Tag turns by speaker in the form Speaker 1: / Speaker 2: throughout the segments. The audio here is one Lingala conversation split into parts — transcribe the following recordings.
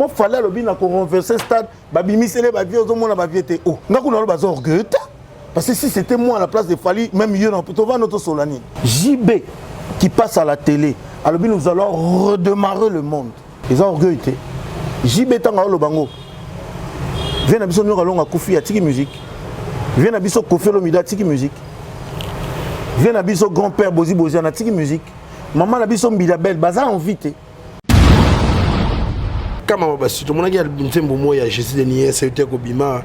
Speaker 1: Moi, il fallait renverser le stade, babimisele, babier, au monde, babier, oh. N'a qu'on a le orgueil. Parce que si c'était moi à la place de Fali, même il y a notre Solani. JB qui passe à la télé, alors nous allons redémarrer le monde. Ils ont orgueil. JB Tanga le bango. Viens à Bissot, nous allons à Kofi à Tiki Musique. Viens à Bissot, Kofi Lomida à Tiki Musique. Viens à Bissot, grand-père Bozi Bozi à Tiki Musique. Maman à Bissot Mbidabel, Bazar invité.
Speaker 2: Kama basi tout le monde a dit Ntembo moya Jésus de Nier c'est été Kobima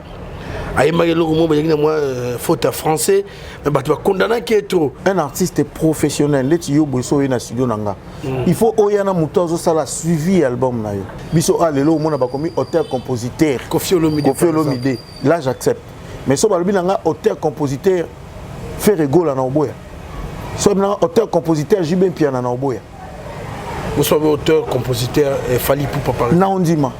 Speaker 2: aïe magelo mo ba moi faute à français mais bah tu vas condamner qui est trop
Speaker 1: un artiste professionnel let yo boso na studio nanga il faut oyana mutozo sala suivi album na yo biso alelo mo na ba komi auteur compositeur
Speaker 2: Koffi Olomide
Speaker 1: là j'accepte mais so ba lobi nanga auteur compositeur faire rigolo na oboya so na auteur compositeur JB Piana na oboya.
Speaker 2: Vous soyez auteur, compositeur, et Fali pour pas parler.
Speaker 1: Non, dis-moi.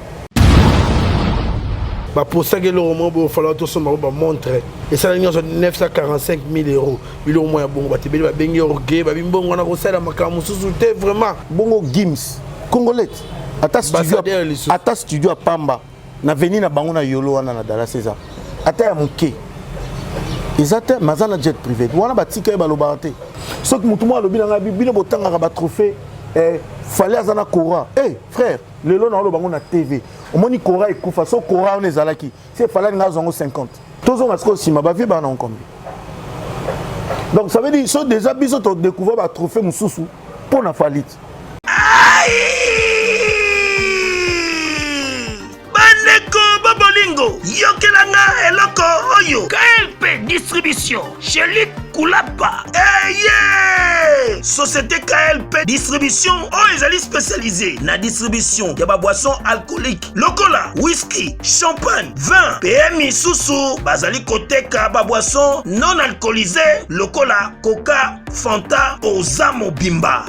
Speaker 2: Pour ça que le roman, il va falloir tout ça montrer. Et ça, il y a 945 000 €. Il y a au moins bon, il y a bien orgueil, il y a bon, on a reçu la macaron, vraiment.
Speaker 1: Bongo Gims, Congolais. À ta studio à Pamba, na veni na bango na Yolo na Dala César. À ta Mouké. Ils ont mazana jet privé. On a bâti que balobarte. Sauf que mutumo alobi na bino botanga ba trophée. Fallait azana Kora. Frère, le long na lo bango na TV. Au moni Kora ekufa so Kora on ezalaki. C'est fallait nga zongo 50. Tous on a ce sima ba vie ba na combien. Donc ça veut dire so déjà biso to découvrir ba trophée mususu pour na falit.
Speaker 3: Bandeko Bobolingo, yokelanga eloko oyo. KLP distribution, chez Luc Koulapa. Yeah! Société KLP distribution ezali spécialisée na distribution ya ba boisson alcoolique lokola whisky, champagne, vin. PMI Susu bazali koteka ba boisson non alcoolisée lokola Coca, Fanta, Ozamo Bimba.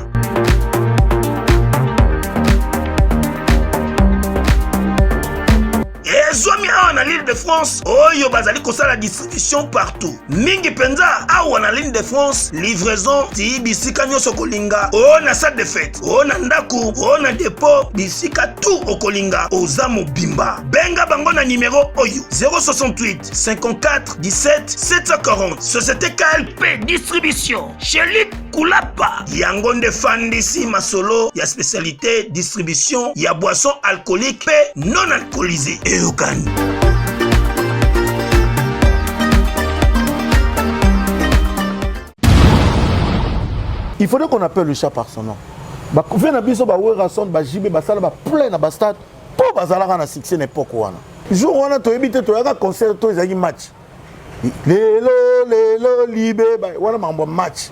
Speaker 3: Zomi awa l'île de France, oyo bazali kosala distribution partout. Mingi penza awa na l'île de France, livraison ti bisika nyoso kolinga. O na salle de fête, o na ndaku, o na dépôt, bisika tout okolinga. Ozamo Bimba. Benga bango na numéro oyo 068 54 17 740. Société KLP distribution. Chez Luc Koulapa. Yango nde fandisi masolo ya spécialité distribution ya boisson alcoolique pe non alcoolisée.
Speaker 1: Il faudrait qu'on appelle le chat par son nom. Bah, quand na biso ba werason ba JB ba sala ba plein na ba stade pour bazala na succès n'importe quoi. Jour wana to ebité to yaka concert to ezaki match. Lelo libé ba wana mambo match.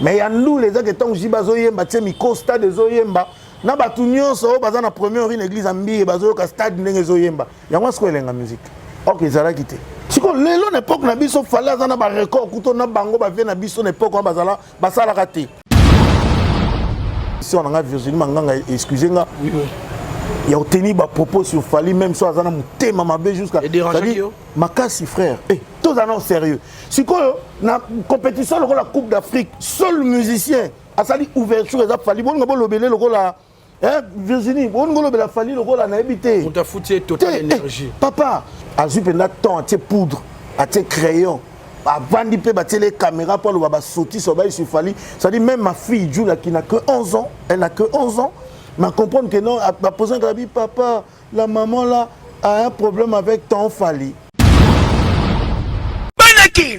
Speaker 1: Mais ya nous les gens tant jiba zo yemba tie mi costa de zo yemba. Na batu nyonso baza na première une église ambi bazo ka stade ndenge zo yemba yango siko elenga musique OK ezala kité siko lelo n'époque na biso fallait azana ba record kuto na bango ba vie na biso n'époque bazala basala kate si on a Virginie Manganga excusez-moi il y a obtenu ba propos sur Fali même so azana mutema mabe jusqu'à makasi frère tous annonce sérieux siko na compétition la Coupe d'Afrique seul musicien a sali ouverture ezap Fali bon ngabo lobele lokola Virginie, on a fallu le rôle à habiter.
Speaker 2: On t'a foutu total énergie.
Speaker 1: Papa, a vu pendant temps, à poudre, à crayon, à vendre les caméras pour le baba sauter sur bail sur Fali. Ça dit même ma fille Julia qui n'a que 11 ans, elle n'a que 11 ans, mais comprendre que non, elle a posé un grabi, papa, la maman là a un problème avec ton Fali.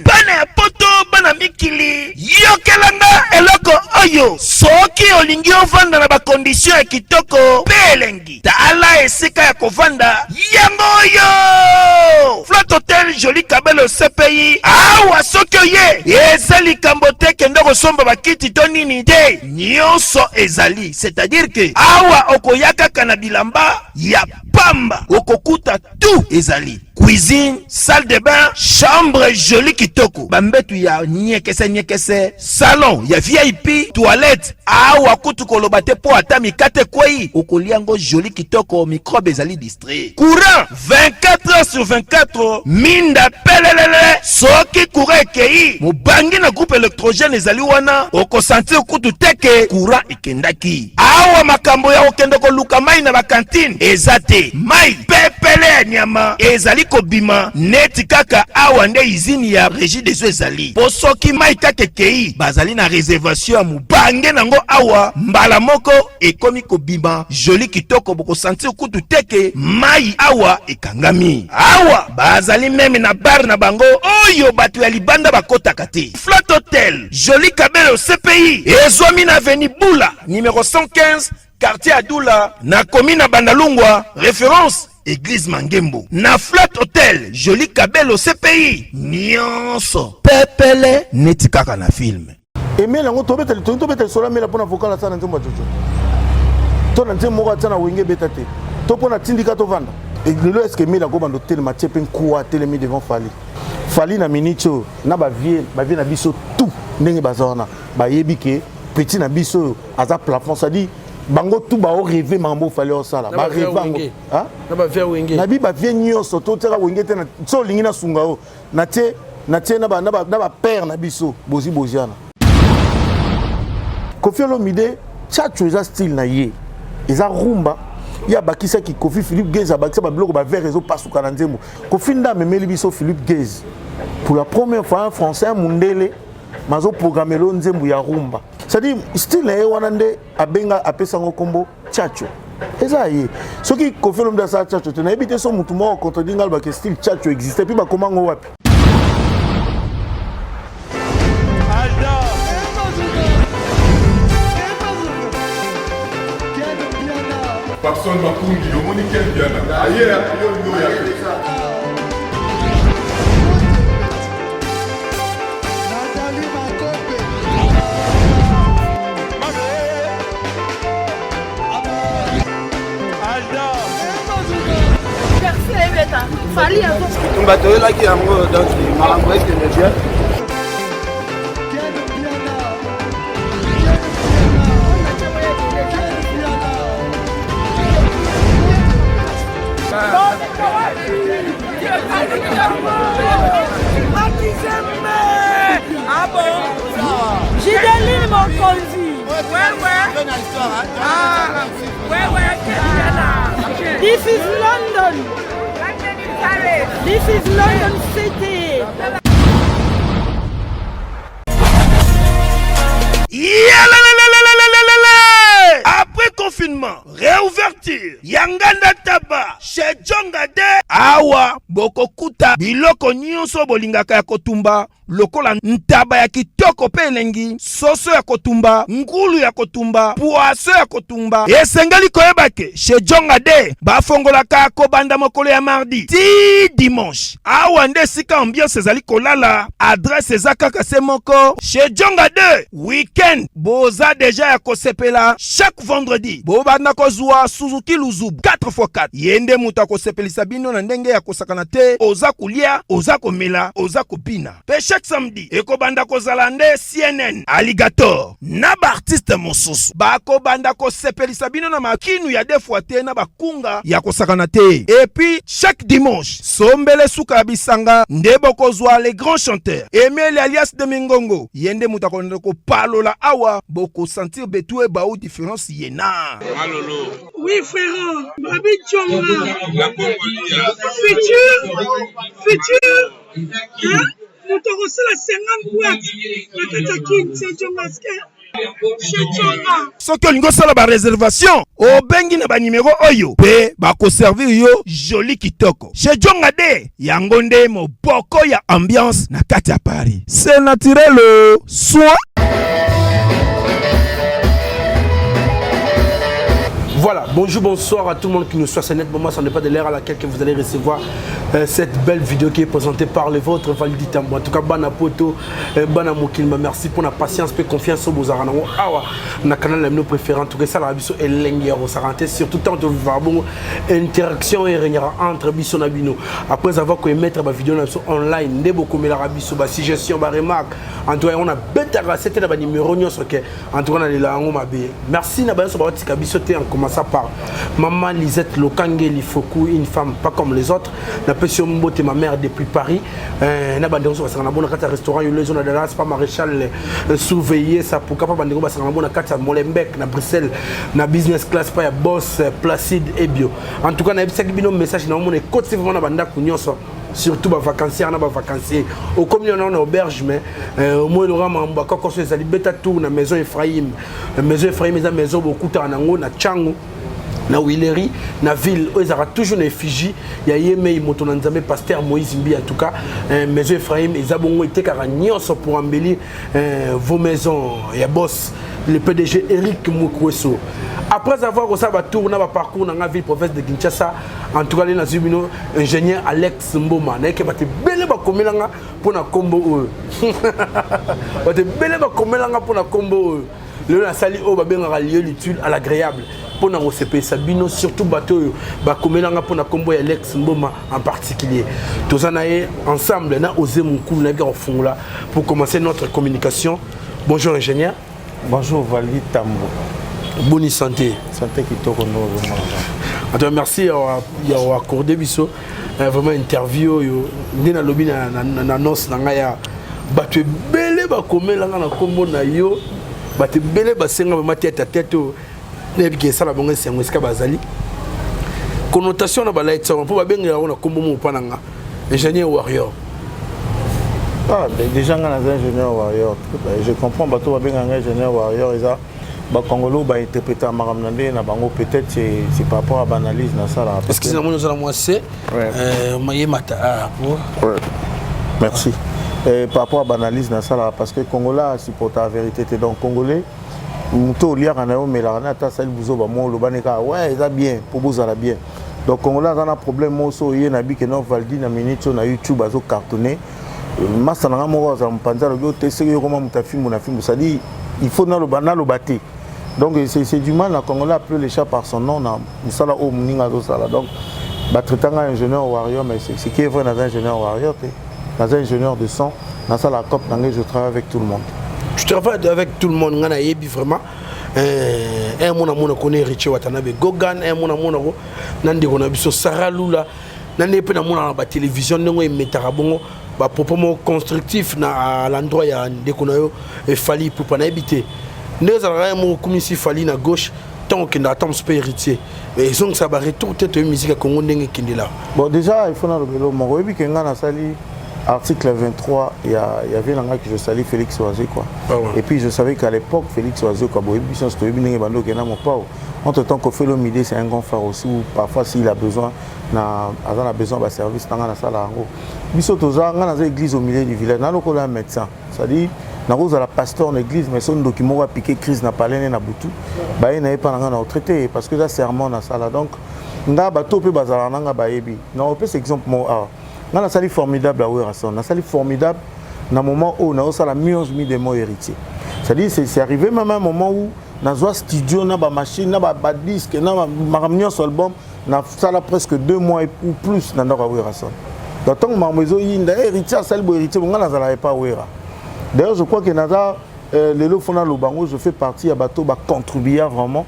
Speaker 3: Bana poto bana mikili yokelanga eloko oyo soki olingi ovanda na ba condition ya kitoko belengi tala esika ya kovanda yango oyo Flat Hotel Joli Kabelo CPI awa soki oye ezali kambote kende kosomba bakiti to nini te nyonso ezali c'est-à-dire que awa okoyaka kana bilamba ya pamba okokuta tout ezali cuisine, salle de bain, chambre jolie kitoko. Bambetu ya nyekese, salon ya VIP, toilette. Awa kutu kolobate po atami kate kwei. Okoliango jolie kitoko microbe ezali distrait. Courant 24 heures sur 24, minda pelelele soki courant ekei mobangi na groupe électrogène ezali wana okosentir kutu teke courant ekendaki. Awa makambo ya okende koluka mai na bakantine eza te. Mai pepele ya nyama ezali kobima neti kaka awa nde izini ya régie des eaux ezali. Po soki mai kaka ekei bazali na réservation ya mobange nango awa mbala moko ekomi kobima joli kitoko bokosentir kutu teke mai awa ekangami. Awa bazali meme na bar na bango oyo bato ya libanda bakotaka te. Flat Hotel Joli Kabelo CPI ezwami na avenue Bula numéro 115 quartier Adoula na commune Bandalungwa référence Église Mangembo. Na Flat Hotel Joli Kabelo CPI nyonso pepele neti kaka na film.
Speaker 1: Eme lango tobeta sola mela pona vocal sana nzembo jojo. To na nzembo moko tsana wenge beta te. To pona tindika to vanda. Et lelo est-ce que mela go bando tel match pen kwa telemi devant Fali. Fali na minicho na ba vie na biso tout ndenge bazona. Ba yebi ke petit na biso aza plafond ça dit bango tout ba o rêver mambo Fali o sala. Ba rêver bango. Hein? Na ba vie wenge. Na bi ba vie nyoso to tera wenge te na so lingi na sunga o. Na te na ba père na biso boziana. Kofi Olomide tchatcho eza style na ye eza rumba ya bakisa ki Kofi Philippe Guez abakisa ba bloko ba vers réseau pasuka na nzembo Kofi nda memeli biso Philippe Guez pour la première fois un français mundele mazo programmer lo nzembo ya rumba c'est-à-dire style na ye wana nde abenga apesa ngo kombo tchatcho eza ye soki Kofi Olomide sa tchatcho te na ebite so mutu moko contredinga ba ke style tchatcho existait puis ba komango wapi.
Speaker 4: Personne m'a conduit, le monde est bien. Ailleurs, il y a
Speaker 5: Ah bon? J'ai des mon conduit. Ouais. Ah, ouais. This is London. This is London City.
Speaker 3: Après confinement, réouverture, Yanganda Taba, chez Djongade, Awa, Bokokuta, Biloko Nyonso Bolingaka ya Kotumba, lokola ntaba ya kitoko pe elengi, soso ya kotumba, ngulu ya kotumba, poaso ya kotumba. Esengali koyebake, chez Djongade, bafongolaka kobanda mokolo ya mardi, ti dimanche. Awa nde sika ambiance ezali kolala, adresse ezaka se moko, chez Djongade, weekend, boza deja ya kosepela, chaque vendredi, bobanda kozwa Suzuki Luzubu, 4x4. Yende muta kosepelisa bino na ndenge ya kosakana te, oza kulia, oza komela, oza kopina. Pe chaque samedi, ekobanda kozala nde CNN, Alligator, na ba artiste mosusu. Bako banda kosepelisa bino na makinu ya defwa te na bakunga ya kosakana te. Et puis, chaque dimanche, sombele suka bisanga, nde bokozwa les grands chanteurs. Emile alias de Mingongo, yende muta konde ko palola awa, boko sentir betue baou différence yena.
Speaker 6: Malolo.
Speaker 5: Oui, frère. Babi Djonga.
Speaker 6: La Congolia.
Speaker 5: Futur. Hein? Nous te reçons la 50 boîtes. La Katakin, c'est Djongaske.
Speaker 3: Soki olingo sala ba réservation obengi na ba numéro oyo pe bako servir yo joli kitoko chez Djongade yango nde moboko ya ambiance na kati ya Paris. C'est naturel soin.
Speaker 2: Voilà, bonjour, bonsoir à tout le monde qui nous suit. C'est nettement, ça n'est pas de l'heure à laquelle que vous allez recevoir cette belle vidéo qui est présentée par le vôtre Validi Tambo. En tout cas, Bana Poto, Bana Mokilma, merci pour la patience et confiance au Bozarana. Awa, na canal nos préférés. En tout cas, ça la biso et l'enguerre au Saranté. Surtout tant de bon interaction et régnera entre biso na bino. Après avoir pu mettre ma vidéo online, ne beaucoup mais la biso, ba suggestion, ba remarque. En tout cas, on a bête à c'était la numéro. En tout cas, on a les langues. Merci na biso ba tika biso te en commençant. commençant par Maman Lisette Lokangeli Fokou, une femme pas comme les autres. La Pession Mbote, ma mère depuis Paris. Na bandeko so basanga bona kata restaurant yo les zones de Dallas pas maréchal surveiller ça pour capable bandeko basanga bona kata Molenbeek na Bruxelles na business class pas ya boss Placide et bio. En tout cas na ebisa bino message na mona côté vraiment na banda kunyoso surtout ba vacanciers na ba vacanciers au comme on a auberge mais au moins le rama mbaka ko so ezali beta tour na maison Ephraim eza maison beaucoup ta nango na Tchango na Willery na ville ils aura toujours une effigie ya yeme moto na nzambe pasteur Moïse Mbi en tout cas maison Ephraim ils a bongo été car nyonso pour embellir vos maisons ya boss le PDG Eric Mukweso. Après avoir aussi tourné na parcours dans la ville province de Kinshasa en tout cas les nazubino ingénieur Alex Mboma na ke bate bele ba komelanga pour na combo bate bele ba komelanga pour na combo le na sali o ba benga lieu l'utile à l'agréable pour na OCP Sabino surtout bateau ba komelanga pour na combo Alex Mboma en particulier tous anaye ensemble na osé mon coup na ga fungula pour commencer notre communication. Bonjour ingénieur.
Speaker 1: Bonjour Vali Tambo.
Speaker 2: Bonne santé.
Speaker 1: Santé qui toko no.
Speaker 2: Merci d'avoir accordé biso vraiment interview yo ndina lobi na nos na ngaya batwe bele ba komela na kombo na yo batwe bele ba senga ba tête à tête ne bi ça la bonga sengo ska bazali connotation na ba light ça pour ba benga na kombo mo pananga ingénieur warrior.
Speaker 1: Ah déjà ngana ingénieur warrior je comprends bato ba benga ingénieur warrior ça. Ba Congolo ba interpréter maramnande na bango peut-être c'est par rapport à banalise na sala
Speaker 2: parce que nous allons moi c'est moyen mata
Speaker 1: ouais. Merci par rapport à banalise na sala parce que Congola supporte la vérité donc congolais muto liya kana yo melana ta sali buzo ba mo lo baneka ouais ça bien pour vous ala bien donc Congola a un problème moso yena bi que no valdi na minute na YouTube azo cartonner masa na mo za mpanza lo te seki yo koma mutafimu na fimu ça dit il faut na lo baté. Donc c'est du mal à Congolais appeler les chats par son nom na musala o muninga zo sala donc batretanga ingénieur warrior mais c'est qui est vrai dans un ingénieur warrior dans un ingénieur de son dans ça la COP je travaille avec tout le monde.
Speaker 2: Je travaille avec tout le monde ngana yebi vraiment un mona connaît Richie Watanabe Gogan un mona ko nandi ko na biso Saralula nandi pe na mona ba télévision ngo emetara bongo ba propos constructif na à l'endroit ya ndeko na yo e fali pour pas habiter. Nous avons comme ici Fali à gauche, tant qu'il n'a pas de héritier. Et ils ont ça va retourner toute musique à Congo qui est là.
Speaker 1: Bon déjà il faut dans le vélo. Mon rébut qui a sali article 23, il y avait un gars que je salue Félix Oazé quoi. Ah ouais. Et puis je savais qu'à l'époque Félix Oazé quoi, bon émission c'était bien bando qui n'a mon pas. Entre temps que fait le midi c'est un grand frère aussi où parfois s'il a besoin a besoin de service dans la salle en gros. Biso toza dans une église au milieu du village, dans le un médecin. C'est-à-dire na rose à la pasteur en église mais son document va piquer crise na palene na butu ba ina pas na traité parce que ça serment na sala donc nga bato pe bazala nga ba yebi na on peut cet exemple mo na sali formidable à Werason na sali formidable na moment où na osala millions de mots héritiers c'est-à-dire c'est arrivé même un moment où na zo studio na ba machine na ba disque na maramnyo sur album na sala presque 2 mois ou plus na ndako Werason donc tant mamezo yinda héritier sali bo héritier nga na zala pas Wera. D'ailleurs, je crois que Nada, les Lofona Lobango, je fais partie à Bateau, contribuer vraiment.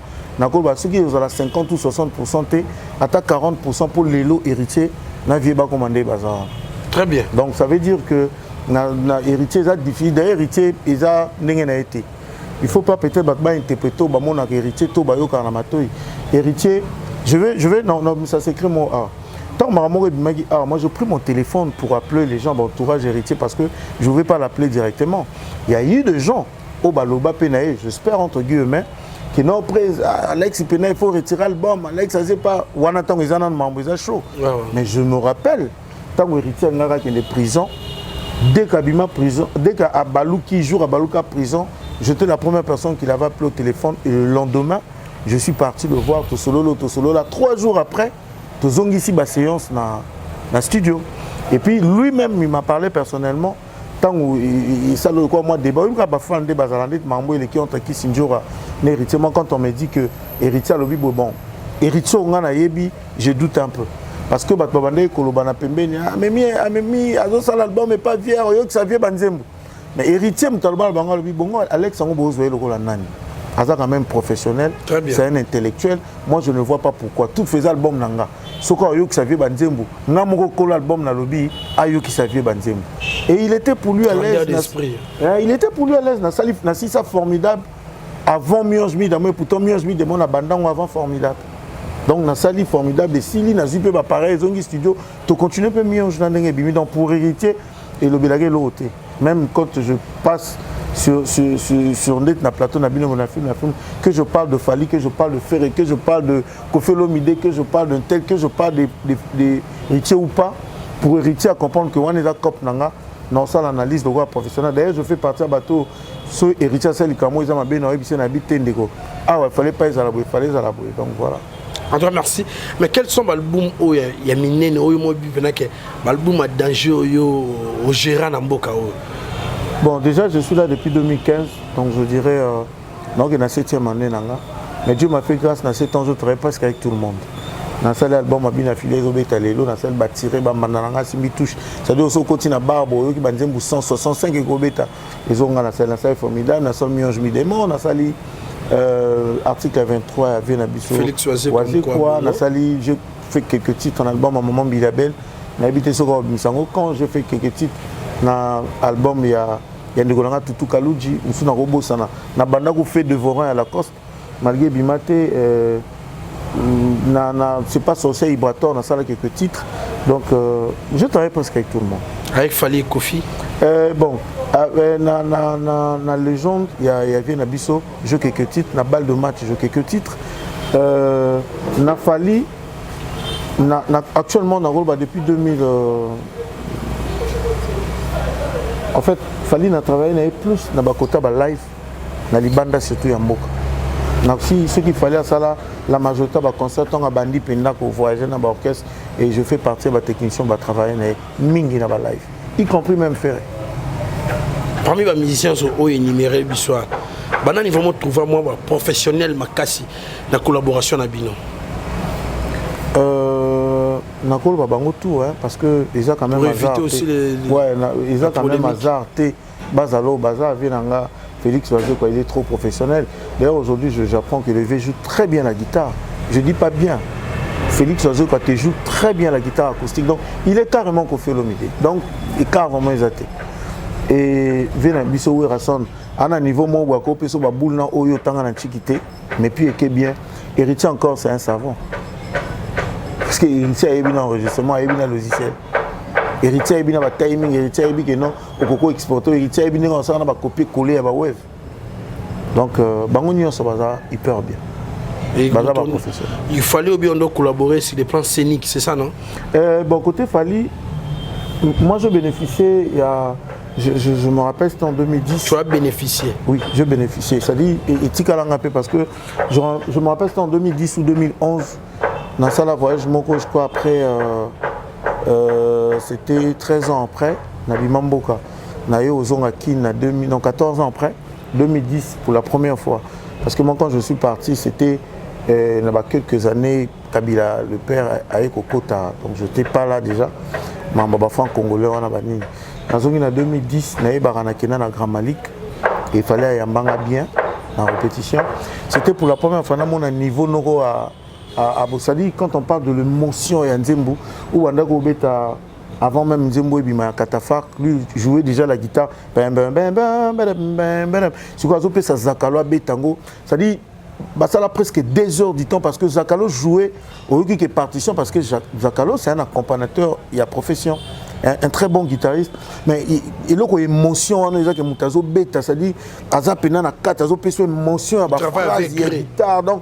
Speaker 1: Ceux qui ont 50 ou 60%, à 40% pour les lots héritiers, n'a pas commandé bazar.
Speaker 2: Très bien.
Speaker 1: Donc ça veut dire que héritier est difficile. D'ailleurs, héritier est été. Il ne faut pas peut-être interpréter mon héritier, héritier. Je vais, non, ça s'écrit mon A. Moi je pris mon téléphone pour appeler les gens d'entourage héritier parce que je ne vais pas l'appeler directement. Il y a eu des gens au Baloba Penae, j'espère entre guillemets, qui n'ont pris Alex Penae, il faut retirer l'album. Alex, ça c'est pas Wanatan Izanan Mamboisa chaud. Mais je me rappelle, tant que héritier Ngara qui est en prison, dès qu'Abima prison, dès qu'Abalou qui joue à Balouka prison, j'étais la première personne qui l'avait appelé au téléphone et le lendemain, je suis parti le voir, Tosolo là, 3 jours après. Zongi ici ma séance dans le studio et puis lui-même il m'a parlé personnellement tant où il salut quoi moi débat il m'a fait un débat zalandais mambo il qui entre qui sinjora héritier moi quand on me dit que héritier lobi bon héritier on a yebi je doute un peu parce que bato babandé kolobana pembeni amemi azo sala l'album mais pas vieux yo que ça vieux banzembo mais héritier mtalba bango lobi bon Alex ngo bozo le kola nani Aza quand même professionnel, c'est un intellectuel. Moi, je ne vois pas pourquoi. Tout faisait album nanga. Soko Ayo qui savait Banzembo. Namoko Kolo album na lobby, Ayo qui savait Banzembo. Et il était pour lui à l'aise. Il était pour lui à l'aise. Na ça formidable. Avant Miojmi d'Amour, pourtant Miojmi de mon abandon avant formidable. Donc na sali formidable de Sili, na zipe pareil, zongi studio. Tu continues peu Mioj na dengue bimi donc pour héritier et le belagé l'autre. Même quand je passe sur net na plateau na bino na film que je parle de Fali, que je parle de Ferré, que je parle de Kofi Olomide, que je parle d'un tel, que je parle de héritier ou pas, pour héritier à comprendre que on est à cop nanga non ça l'analyse de quoi professionnel. D'ailleurs je fais partie à bateau ce héritier c'est le camo ils ont bien et puis na bitendeko ah ouais fallait pas ils il fallait donc voilà.
Speaker 2: En tout cas, merci. Mais quels sont les albums où il y a miné où il y a album à danger au gérant Namboka?
Speaker 1: Bon, déjà, je suis là depuis 2015, donc je dirais, donc il y a 7e année. Mais Dieu m'a fait grâce, dans 7 ans, je travaille presque avec tout le monde. Dans cet album, je suis affilié avec Talelo, dans cet bâtiré, je me touche. C'est-à-dire aussi, continue à Barbo, qui est 165 bêta. Ils ont dans la salle formidable, dans le Mionge Midémon, dans article 23, il y a
Speaker 2: Félix Oisé,
Speaker 1: j'ai fait quelques titres en album à Maman Bilabel. Quand j'ai fait quelques titres dans l'album, il y a Ndegolanga Tutu Kalouji, nous sommes robot sana. Na banda ko fait dévorant à la coste, malgré Bimate, c'est pas sorcier Ibrator, on a ça quelques titres. Donc je travaille presque avec tout le monde.
Speaker 2: Avec Fali et Kofi.
Speaker 1: Bon, na légende, il y a Viena Bisso, je joue quelques titres, na balle de match, je joue quelques titres. Na Fali, actuellement, on a rôle depuis 2000. En fait, Fali n'a travaillé plus dans Bakota live, dans les bandes surtout Yamboka. Donc si ce qu'il fallait à ça là, la majorité des concerts on a bandi pendant qu'on voyageait dans l'orchestre et je fais partie de la technicien qui travailler dans mingi dans live, y compris même Ferré.
Speaker 2: Parmi les musiciens qui ont énuméré Bissoir, il faut vraiment trouver moi professionnel makasi la collaboration avec Bino.
Speaker 1: Nakol va bango tout parce que ils ont quand même
Speaker 2: hasard.
Speaker 1: Ouais, ils ont quand même hasard. Bazalo bazar vient Félix Oisé quoi, il est trop professionnel. D'ailleurs aujourd'hui j'apprends que le V joue très bien la guitare. Je dis pas bien. Félix Oisé quoi, tu joues très bien la guitare acoustique. Donc il est carrément Kofi Olomide. Donc il carrément exaté. Et vient biso ou rasson à un niveau mon wa ko peso ba boule na oyo tanga na chikité mais puis est bien héritier encore c'est un savant. Parce que héritier a eu un enregistrement, a eu un logiciel. Héritier a eu un timing, héritier a eu un coco exporté, héritier a eu un copier coller à la web. Donc, Bangonio ça va hyper bien.
Speaker 2: Il fallait bien collaborer sur les plans scéniques, c'est ça non?
Speaker 1: Bon côté Fali, moi je bénéficiais il y a. Je me rappelle, c'était en 2010.
Speaker 2: Tu as bénéficié? Oui,
Speaker 1: je bénéficiais. C'est-à-dire, parce que je me rappelle, c'était en 2010 ou 2011. Dans ça, la voyage, je crois, après, c'était 13 ans après, Nabi Mamboka. Naye Ozongaki, 14 ans après, 2010, pour la première fois. Parce que moi, quand je suis parti, c'était il y a quelques années, Kabila, le père, avec Okota. Donc, je n'étais pas là déjà. Mais je congolais, on a banni. En 2010, il y a un Grand Malik et il fallait Yambanga bien en répétition. C'était pour la première fois à niveau Noro à Bossali. Quand on parle de l'émotion et Nzembo, où avant même Nzembo et Bima Katafak, lui jouait déjà la guitare. C'est quoi ça Zakalo Betango. Ça dit, ça a presque 2 heures du temps parce que Zakalo jouait au lieu qu'il partition parce que Zakalo c'est un accompagnateur, il y a profession. Un très bon guitariste, mais il a une émotion, c'est-à-dire, il a une émotion, il y a guitare, donc,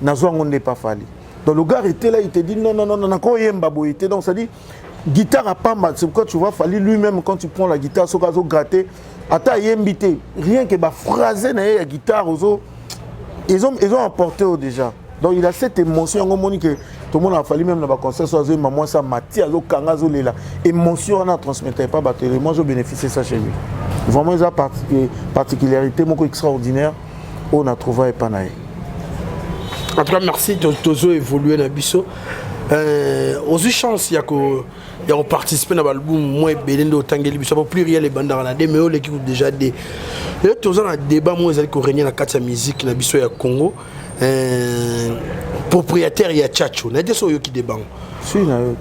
Speaker 1: on n'est pas fallu. Donc, le gars était là, il te dit non, donc, c'est-à-dire, guitare à pas mal, c'est pourquoi tu vois, Fali lui-même, quand tu prends la guitare, il faut gratter, rien que phraser la guitare, ils ont apporté déjà. Donc il a cette émotion, tout le monde a fallu même dans le concert, moi ça Mathias, émotion on a transmis pas battu. Moi je bénéficiais ça chez lui. Vraiment il a particularité extraordinaire on a trouvé Epanaï.
Speaker 2: En tout cas merci Tozo évolué dans Bisso. Aux chance, il y a participé à l'album, moi, Belendo, Tangeli, ça ne peut plus rien les bandes dans mais on l'équipe déjà des. Et là, tous un débat, moi, ils allaient régner la carte musique, la biso ya Congo. Propriétaire, il y a Tchatcho. Il y a des gens qui débattent.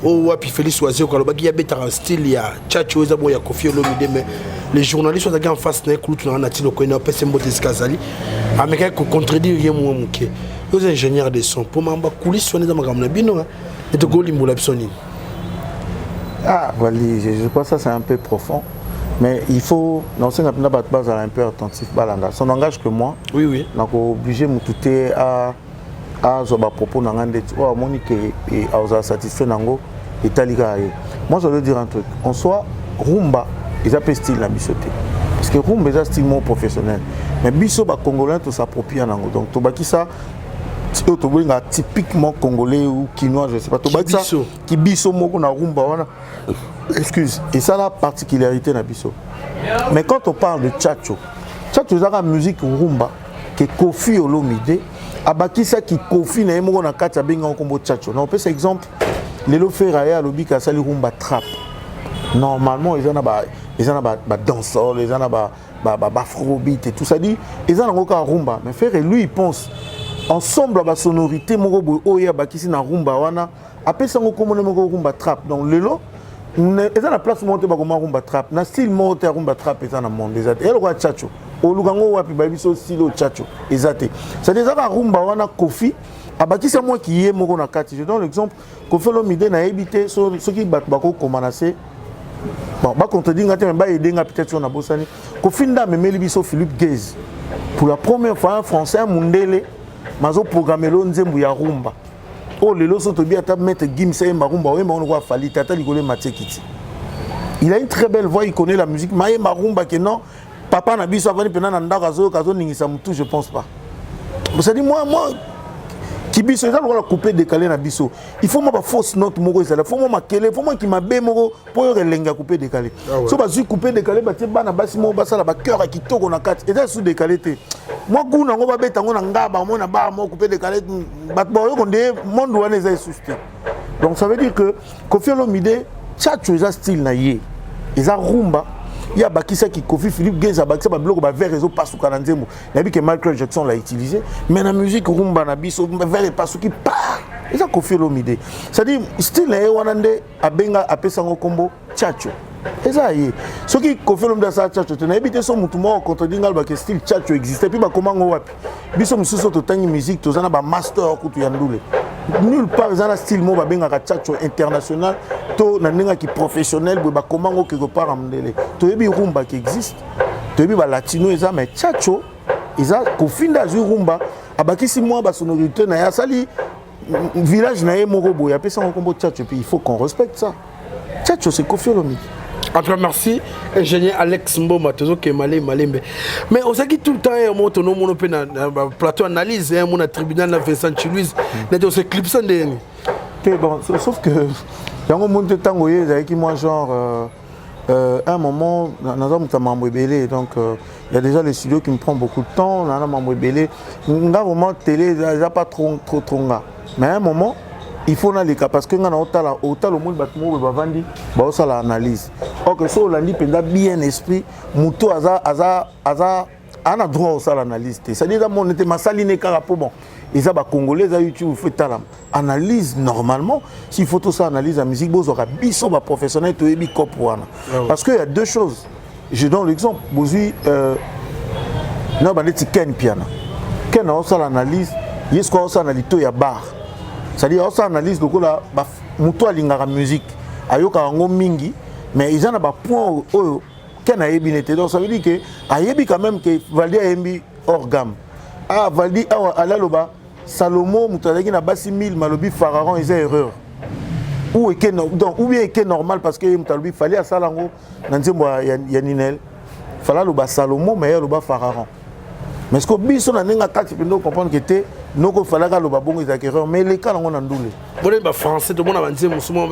Speaker 2: Oh, puis Félix Oisio, quand il y a un style, il y a Tchatcho, il y a Kofi Olomide, mais les journalistes sont en face d'un clou, on a dit qu'on a passé un mot de Skazali. Américain qui contredit rien, moi, les ingénieurs de son. Pour moi, coulisses, on est dans ma gamme, et de Goli Moulapsoni.
Speaker 1: Ah, voilà, je crois que ça c'est un peu profond. Mais il faut, dans ce cas-là, un peu attentif. Ça n'engage que moi.
Speaker 2: Oui, oui.
Speaker 1: Donc, obligé de me touter à ce propos. À satisfait Nango et Taliga. Moi, je veux dire un truc. En soi, Rumba, ils appellent style la bisoté. Parce que Rumba, c'est un style professionnel. Mais Bisso, les Congolais, tout s'approprie à Nango. Donc, tout ça. Typiquement congolais ou quinois, je ne sais pas. Qui biso moko na rumba. Excuse. Et ça la particularité na biso. Mais quand on parle de Tchatcho, Tchatcho c'est la musique rumba que Kofi Olomide abakisa qui Kofi na yemo na kati benga kombo Tchatcho. On peut par exemple Lelo Ferraya lobi ka sali rumba trap. Normalement ils en a ba danseur, ils en a ba afrobeat et tout ça dit, ils en a rumba. Mais frère lui il pense ensemble la sonorité moko oya bakisi na rumba wana après ça ngoko mona moko rumba trap donc lelo eza na place monte ba koma rumba trap na style monte rumba trap eza na monde eza et le roi Tchatcho olukango wapi ba biso style Tchatcho eza te ça déjà ka rumba wana Kofi abakisa moi qui yé moko na kati je donne l'exemple Kofi Olomide na ebité so qui bat bako komanase bon ba contredire ngate ba edenga peut-être sur na bosani Kofi nda memeli biso Philippe Guez pour la première fois un français un mundele mazo programmer lo nzembu ya rumba oh lelo so tobi ata mettre Gimse Marumba ouais on voit Fali tata likole Matekiti il a une très belle voix il connaît la musique maye Marumba que non papa na biso avani pena na ndaka zo ningisa mutu je pense pas ça dit moi qui biso ça doit couper décaler na biso il faut moi ba fausse note moko ça faut moi makele faut moi qui m'a bé moko pour relenga couper décaler so ba couper décaler ba tie bana basi mo basala ba cœur à kitoko na kati et ça sous décaler te moi goût nango ba beta ngona ngaba mo na ba mo couper décaler ba bo yo konde monde wana za susté donc ça veut dire que Kofi Olomide Tchatcho za style na ye ils a rumba il y a Bakisa qui Kofi Philippe Guez Bakisa ba bloc ba vers réseau pasu kananzemo na bi que Michael Jackson l'a utilisé mais la musique rumba na biso vers pasu qui part ils a Kofi Olomide ça dit style na wanande abenga apesango kombo Tchatcho eza ye soki Kofi Olomide sa Tchatcho te na ebité so mutu mo contredinga ba que style Tchatcho existait puis ba komango wapi biso mususu to tangi musique to zana ba master kutu ya ndule nulle part ils ont un style mo ba benga Tchatcho international to na ninga qui professionnel ba komango quelque part amdele to yebi rumba qui existe to yebi ba latino eza mais Tchatcho eza kofinda zu rumba abakisi moi ba sonorité na ya sali village na ye moko boya pesa kombo Tchatcho puis il faut qu'on respecte ça Tchatcho c'est Kofi Olomide.
Speaker 2: En tout cas, merci, ingénieur Alex Mboma, toujours qui est malé. Mais on sait que tout le temps, il y a un plateau d'analyse, il y a un tribunal de Vincent Chilouise, il y a un clip sans dernier.
Speaker 1: Bon, sauf que, il y a un moment de temps où il y a moi, genre, un moment, donc il y a déjà les studios qui me prennent beaucoup de temps, on a un membre belé, on a vraiment télé, il n'y a pas trop. Mais à un moment, il faut aller parce que au monde batmo ba vandi ba ça l'analyse OK so landi penda bien esprit muto aza ana droit au ça l'analyse ça dit mon était masaline karapo bon ils a ba congolais à YouTube fait talam analyse normalement s'il faut tout ça analyse la musique bozo ka biso ba professionnel to ebi cop wana parce que il y a deux choses je donne l'exemple bozui na ba leti ken piano ken au ça l'analyse yesko ça analyse to ya bar. C'est-à-dire on analyse donc là muto alingaka musique ayoka ngo mingi mais ils en a pas point ken a ebinete donc ça veut dire que ayebi quand même que Valdi ayembi hors gamme ah Valdi ala loba Salomo muto alaki na basi 1000 malobi Pharaon ils erreur ou est donc ou bien est normal parce que muto alobi fallait à salango na nzembo ya Ninel fallait loba Salomo mais loba Pharaon mais ce que biso na nenga kati pendo comprendre que te noko falaka loba bongo ezakero mais les cas on a ndule
Speaker 2: bonne ba français to mona banzemu souvent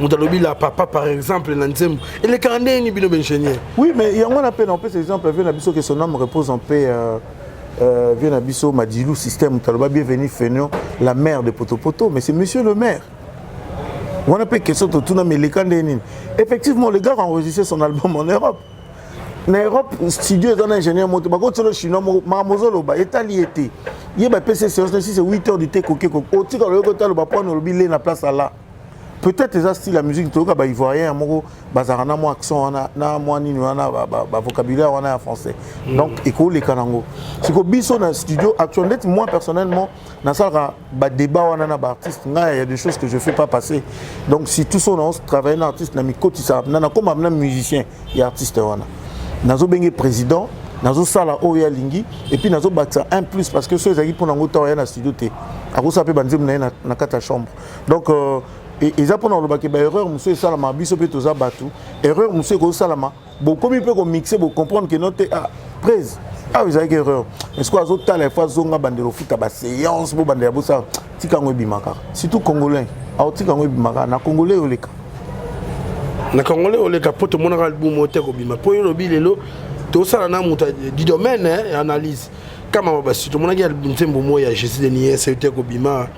Speaker 2: mutalobi la papa par exemple na nzemu et les candé ni bino ingénieur
Speaker 1: oui mais il y a on appelle en plus exemple vient biso que son âme repose en paix vient biso Madilou système taloba bienvenue Fénion la mère de Potopoto mais c'est monsieur le maire On a pas question de tout mais les candidats. Effectivement, le gars a enregistré son album en Europe. En Europe, studio est un ingénieur moto. Par contre, le chinois, Maramozolo, Italie était. Il y a PC c'est 8 heures du thé coquet. Au titre le côté le bapon le billet na place là. Peut-être les style la musique tout cas ivoirien mo bazarana mo accent na mo nini na vocabulaire on a français. Donc écoute les kanango. C'est que biso dans studio actuellement moi personnellement na ça ba débat on a ba artiste il y a des choses que je fais pas passer. Donc si tout ça on travaille un artiste na mi côté ça na comme un musicien et artiste on a. Nazo bengi président nazo sala oya lingi et puis nazo batsa un plus parce que ceux qui pour ngota oya na studio té ako ça peut bandim na kata chambre. Donc et ça pour le bac erreur monsieur salama biso pe toza batu erreur monsieur ko salama bon comme il peut mixer pour comprendre que notre prise vous avez erreur est-ce que azo tala fois zonga bandelo futa ba séance bo bandela bo ça tikango bimaka surtout congolais au tikango bimaka na congolais oleka
Speaker 2: na congolais oleka poto mona album oteko bima po yo bilelo to sala na muta du domaine analyse kama basi to mona ki album tembo moya Jésus de Niès oteko bima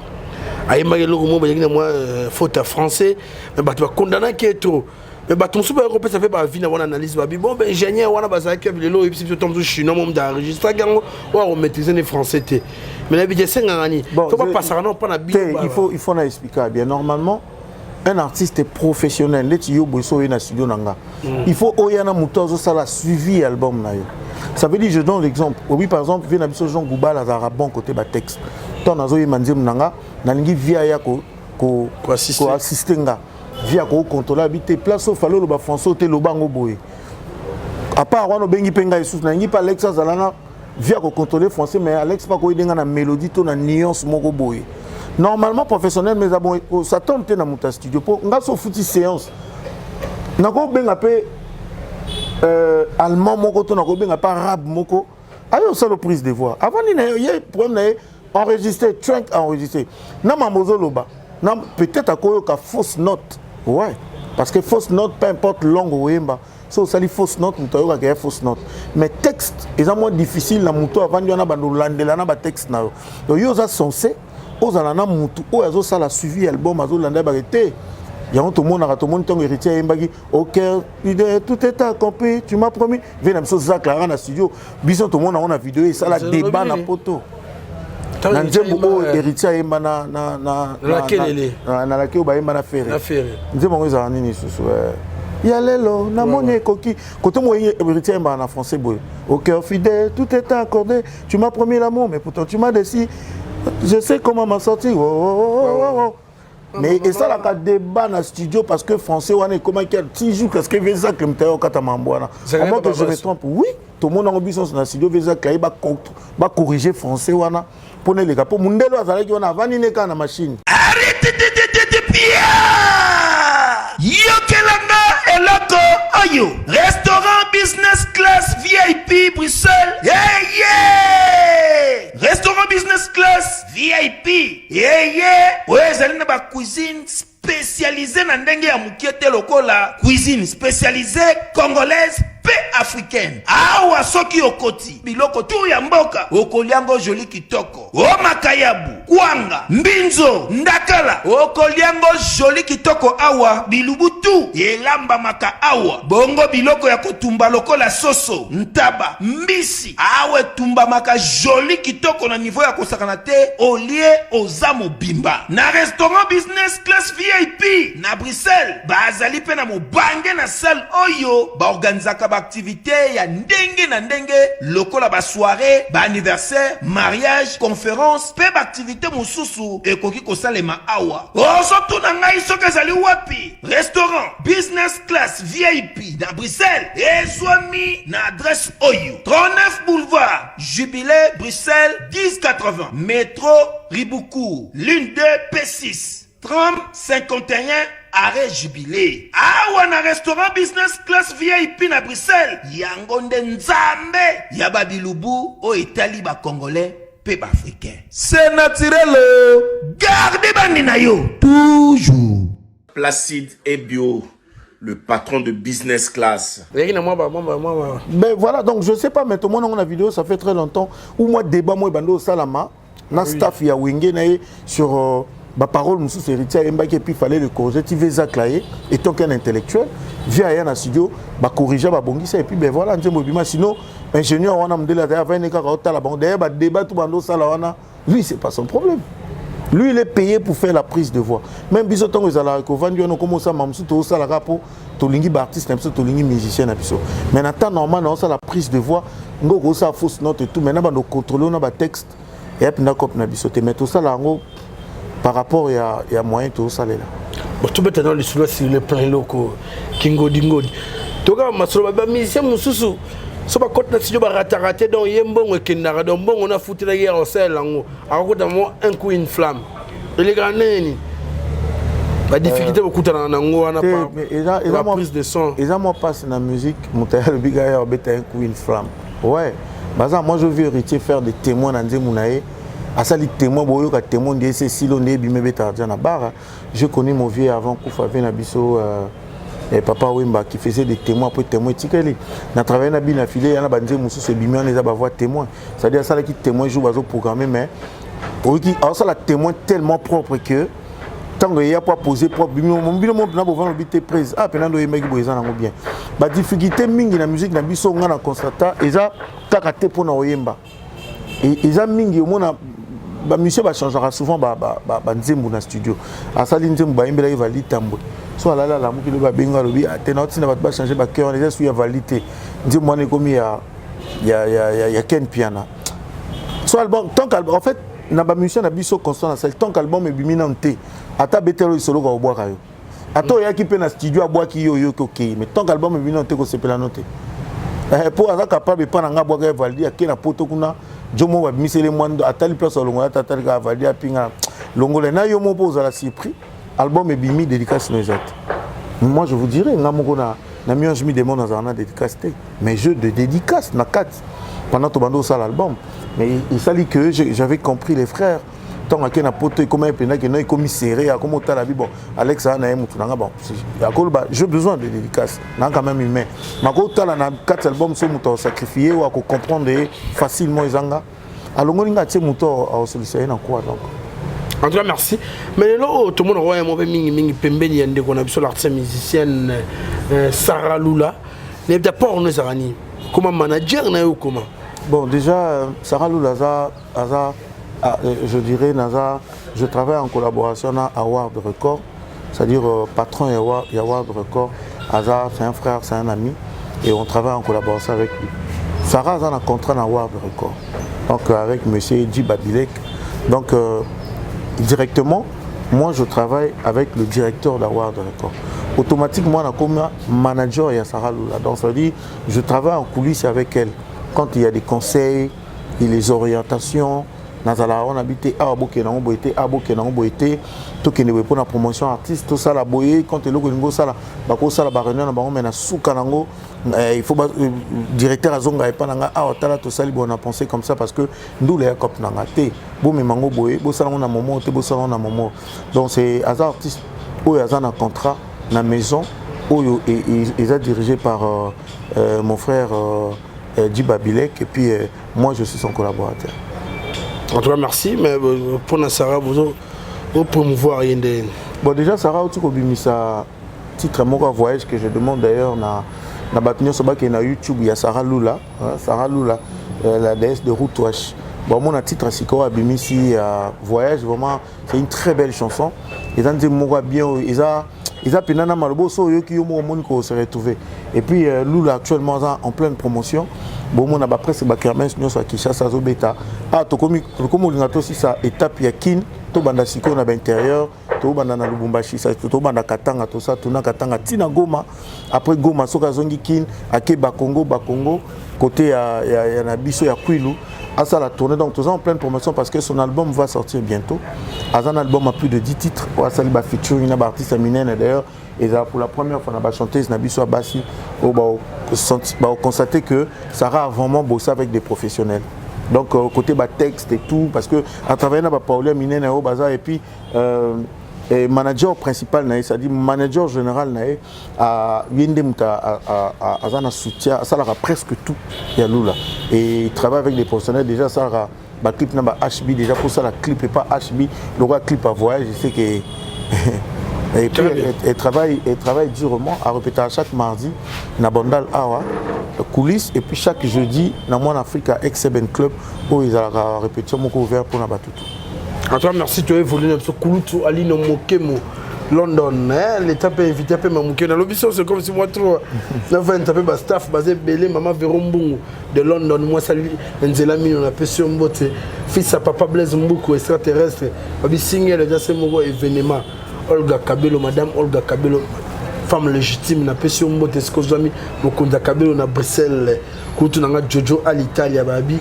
Speaker 2: aïe magelo mo ba moi faute français mais ba tu vas condamner qui est trop mais ba ton super européen ça fait pas vie na wana analyse ba bon ben ingénieur wana ba ça que bilelo et puis tu tombes sur chinois mom d'enregistrer gango on maîtriser les français té mais la vie c'est ngani faut pas passer non pas na bio
Speaker 1: il faut na expliquer bien normalement un artiste professionnel les yo boso na studio nanga il faut oyana mutozo ça la suivi album na yo ça veut dire je donne l'exemple oui par exemple vient na biso Jean Gouba la za bon côté ba texte ton nazo yemanzem nanga na lingi via ya ko assister nga via ko contrôler habiter place au falo le ba François te lo bango boye à part wana bengi penga isus na ngi pa Alexa zalana via ko contrôler français mais Alex pas ko idenga na mélodie to na nuance moko boye normalement professionnel mais bon ça tombe na muta studio pour nga so futi séance na ko benga pe allemand moko to na ko benga pa arabe moko ayo ça le prise de voix avant il y a problème enregistré trunk enregistré na mamozoloba na peut-être à quoi ka fausse note ouais parce que fausse note peu importe langue wemba so ça li fausse note muto yo ka fausse note mais texte est moins difficile na muto avant y en a bando landela na ba texte na yo za censé ozala na mutu o azo sala suivi album azo landa ba été yango to mona to mon temps héritier yembaki OK tout est accompli tu m'as promis viens na so za Clara na studio bison to mona on a vidéo et ça la débat na poto na nzembo héritier yemba na laquelle ba yemba na ferre nzembo ngeza nini susu ya lelo na moni koki koto mo héritier yemba na français boy au cœur fidèle tout est accordé tu m'as promis l'amour mais pourtant tu m'as déçu je sais comment m'en sortir mais et ça la débat dans studio parce que français on est comment quel petit jour parce que visa que m'tao kata mambwana comment que je me trompe oui tout le monde en ambition dans studio visa kai ba corriger français wana pour les gars pour mundelo azalaki wana vani neka na machine
Speaker 3: arrête yokelanga eloko oyo restaurant business class VIP Bruxelles restaurant business class VIP ezali na ba cuisine spécialisée na ndenge ya mukiete lokola cuisine spécialisée congolaise africaine awa soki okoti biloko tu ya mboka okoliango joli kitoko o makayabu kwanga mbinzo ndakala okoliango joli kitoko awa bilubutu elamba maka awa bongo biloko ya kotumba lokola soso ntaba mbisi awe tumba maka joli kitoko na niveau ya kosakana te olie ozamo bimba na restaurant business class VIP na Bruxelles bazali pe na mobange na salle oyo ba organizaka activité ya ndenge na ndenge lokola ba soirée ba anniversaire mariage conférence pe ba activité mususu ekoki kosalema awa ozotu na ngai soki ezali wapi restaurant business class VIP na Bruxelles ezwami na adresse oyo 39 boulevard Jubilé Bruxelles 1080 métro Riboukou l'une 2 P6 30 51 arrêt Jubilé awa na restaurant business class VIP na Bruxelles yango nde nzambe ya babilubu o etali ba congolais pe ba africain c'est naturel gardez bandi na yo toujours
Speaker 6: Placide et Bio, le patron de business class.
Speaker 1: Ben voilà, donc je sais pas, mais tout le monde a une vidéo, ça fait très longtemps, où moi débat moi bando salama, na staff ya wenge na sur ma parole nous sous héritier et puis fallait le corriger tu veux zaclayer et tant qu'un intellectuel via un studio ba corriger ba bongisa et puis ben voilà nzembo bima sinon ingénieur on a mdela d'ailleurs venir ka ota la bande d'ailleurs ba débat tout bando ça là wana lui c'est pas son problème. Lui il est payé pour faire la prise de voix même biso tango ezala ko vandi on commence à mamsu to ça la rapo to lingi ba artiste même to lingi musicien na biso mais en temps normal on ça la prise de voix ngoko ça fausse note et tout maintenant ba no contrôler on a ba texte et puis na cop na biso te mais tout ça là ngo par rapport il y a moyen tout ça là
Speaker 2: bon tout maintenant les sur le plan locaux kingo dingodi to ka masolo ba musicien mususu so ba côté na studio ba raté donc yembongo ekendaka donc bon on a foutu la guerre au sel lango akota mo un coup une flamme il est grand neni la difficulté beaucoup dans nango wana pas prise de son
Speaker 1: et ça moi passe dans la musique montaire bigaya obeta un coup une flamme ouais baza moi je veux héritier faire des témoins dans nzemunae asali témoin boyo ka témoin de ces silo ne bimé beta na bara je connais mon vieux avant Koufa na biso et papa Wemba qui faisait des témoins après témoins tikeli na travailler na bina filé yana banje musu se bimé on les a ba voir témoin c'est à dire ça là qui témoin joue bazo programmer mais qui alors ça la témoin tellement propre que tant qu'il y a pas posé propre bimé mon bino na bo vendre bité prise ah penando yemba ki boza na bien ba difficulté mingi na musique na biso nga na constata eza kaka te pona oyemba et eza mingi au mona ba monsieur ba changera souvent ba nzembo na studio asali nzembo ba imbela evali tambwe so ala la muki le ba benga lobi atenauti na ba changer ba cœur les sous ya validité nzembo mwana komi ya Ken Piana so album tant qu'album en fait na ba musicien na biso constant na celle tant qu'album e biminante ata betelo isolo ka obwa kayo ato ya ki pe na studio abwa ki yo OK mais tant qu'album e biminante ko sepela note pour être capable de prendre un bois qui valide à qui na poto kuna jomo va misele mwando atali place longo atali ka valide pinga longo le na yo mo pose la surprise album et bimi dédicace nos autres moi je vous dirais ngamoko na mi je me demande dans un dédicace mais jeu de dédicace na 4 pendant tout bando ça l'album mais il s'allie que j'avais compris les frères tant que na poto comme un pena que non comme serré à comme la vie bon Alex na mutu nga bon j'ai besoin de dédicace na quand même humain ma ko tala na 4 albums so mutu sacrifier ou à comprendre facilement izanga alongo ninga tie mutu à solliciter na quoi donc
Speaker 2: en tout cas merci mais là tout le monde voit moi mingi pembeni yande qu'on a vu sur l'artiste musicienne Sarah Lula les d'abord nous arani comment manager na yo comment
Speaker 1: bon déjà Sarah Lula je dirais Naza, je travaille en collaboration avec Award Record, c'est-à-dire patron Award Record. Aza, c'est un frère, c'est un ami, et on travaille en collaboration avec lui. Sarah a un contrat dans Award Record, donc avec monsieur Edji Babilek. Donc directement, moi je travaille avec le directeur d'Award Record. Automatiquement, on a comme manager et Sarah Lula. Donc ça veut dire, je travaille en coulisses avec elle. Quand il y a des conseils et les orientations. Nazala on habité à Aboké na Boité tout qui ne pour la promotion artiste tout ça la boyer quand le ngo ça la bako ça la barrenon na bango mena souka nango il faut directeur azonga et pas nanga a otala tout ça on a pensé comme ça parce que nous les cop nanga té bo me mango boyer bo ça on a moment té bo ça on a moment donc c'est hasard artiste où il y a un contrat na maison où il est dirigé par mon frère Djiba Bilek et puis moi je suis son collaborateur.
Speaker 2: En tout cas, merci, mais pour Sarah, vous promouvoir Yende.
Speaker 1: Bon, déjà, Sarah, tu as ça titre mon voyage que je demande d'ailleurs na Batinio Soba qui est na YouTube, il y a Sarah Lula, la déesse de Routouache. Bon, mon titre c'est quoi Bimisi voyage, vraiment, c'est une très belle chanson. Ils ont dit moi bien, ils ont pinana malbo so yo ki yo mo monde ko se retrouver. Et puis Lula actuellement en pleine promotion. Bon mon aba presque ba kermesse nyo so Kinshasa zo beta. Ah to komi lingato si sa étape ya kin to banda siko na ba intérieur, to banda na Lubumbashi sa to banda Katanga to sa tuna Katanga tina Goma. Après Goma soka zongi kin ake Bakongo côté ya na biso ya Kwilu. À ça la tournée donc toujours en pleine promotion parce que son album va sortir bientôt. Un album a plus de 10 titres. Ça va featuring une artiste Minene d'ailleurs. Et pour la première fois on a chanté Nabiso Abassi. On va constater que Sarah a vraiment bossé avec des professionnels. Donc côté texte et tout parce que à travers na Paola Minene au bazar et puis et manager principal c'est-à-dire manager général a soutien ça leur a presque tout et il travaille avec des professionnels déjà ça ba clip na ba HB déjà pour ça la clip et pas HB le roi clip à voyage je sais que et puis elle travaille durement à répéter à chaque mardi na Bandal Awa coulisses et puis chaque jeudi dans mon Africa X7 Club où ils ont répétition moko ouvert pour na batutu.
Speaker 2: En toi merci tu es volé sur Kulutu Ali no Mokemo London, l'État peut inviter à Mamouké. Dans l'obmission, c'est comme si moi, trop. Là, on taper ma staff basé Belé, maman Vérombou de London. Moi, salut, Nzelami, on a pu sur Mbote. Fils à papa Blaise Mboukou, extraterrestre. Babi Singel, déjà c'est mon événement. Olga Kabelo, madame Olga Kabelo, femme légitime, on a pu sur Mbote. Ce que vous avez mis, Mokonda Kabelo, on a Bruxelles. Koutou Nanga Jojo à l'Italie, Babi.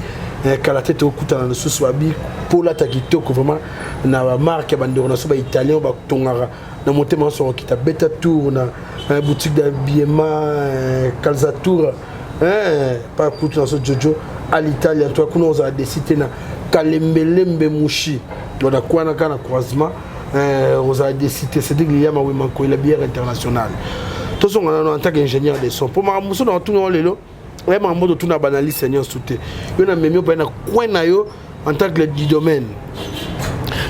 Speaker 2: Kalate to kuta na susu babi Paula Takitoko vraiment na marque bandero na soba italien ba tongara na motema so kita beta tour na boutique d'habillement Calzatour pas kuta na so Jojo à l'Italie toi kuno za décidé na Kalembelembe Mushi do da kwa na kana croisement on a décidé c'est dire yama we manko la bière internationale to so ngana en tant qu'ingénieur de son pour ma muso dans tout no lelo vraiment en mode tout na banali seigneur souté yo na memi pa na coin na yo en tant que du domaine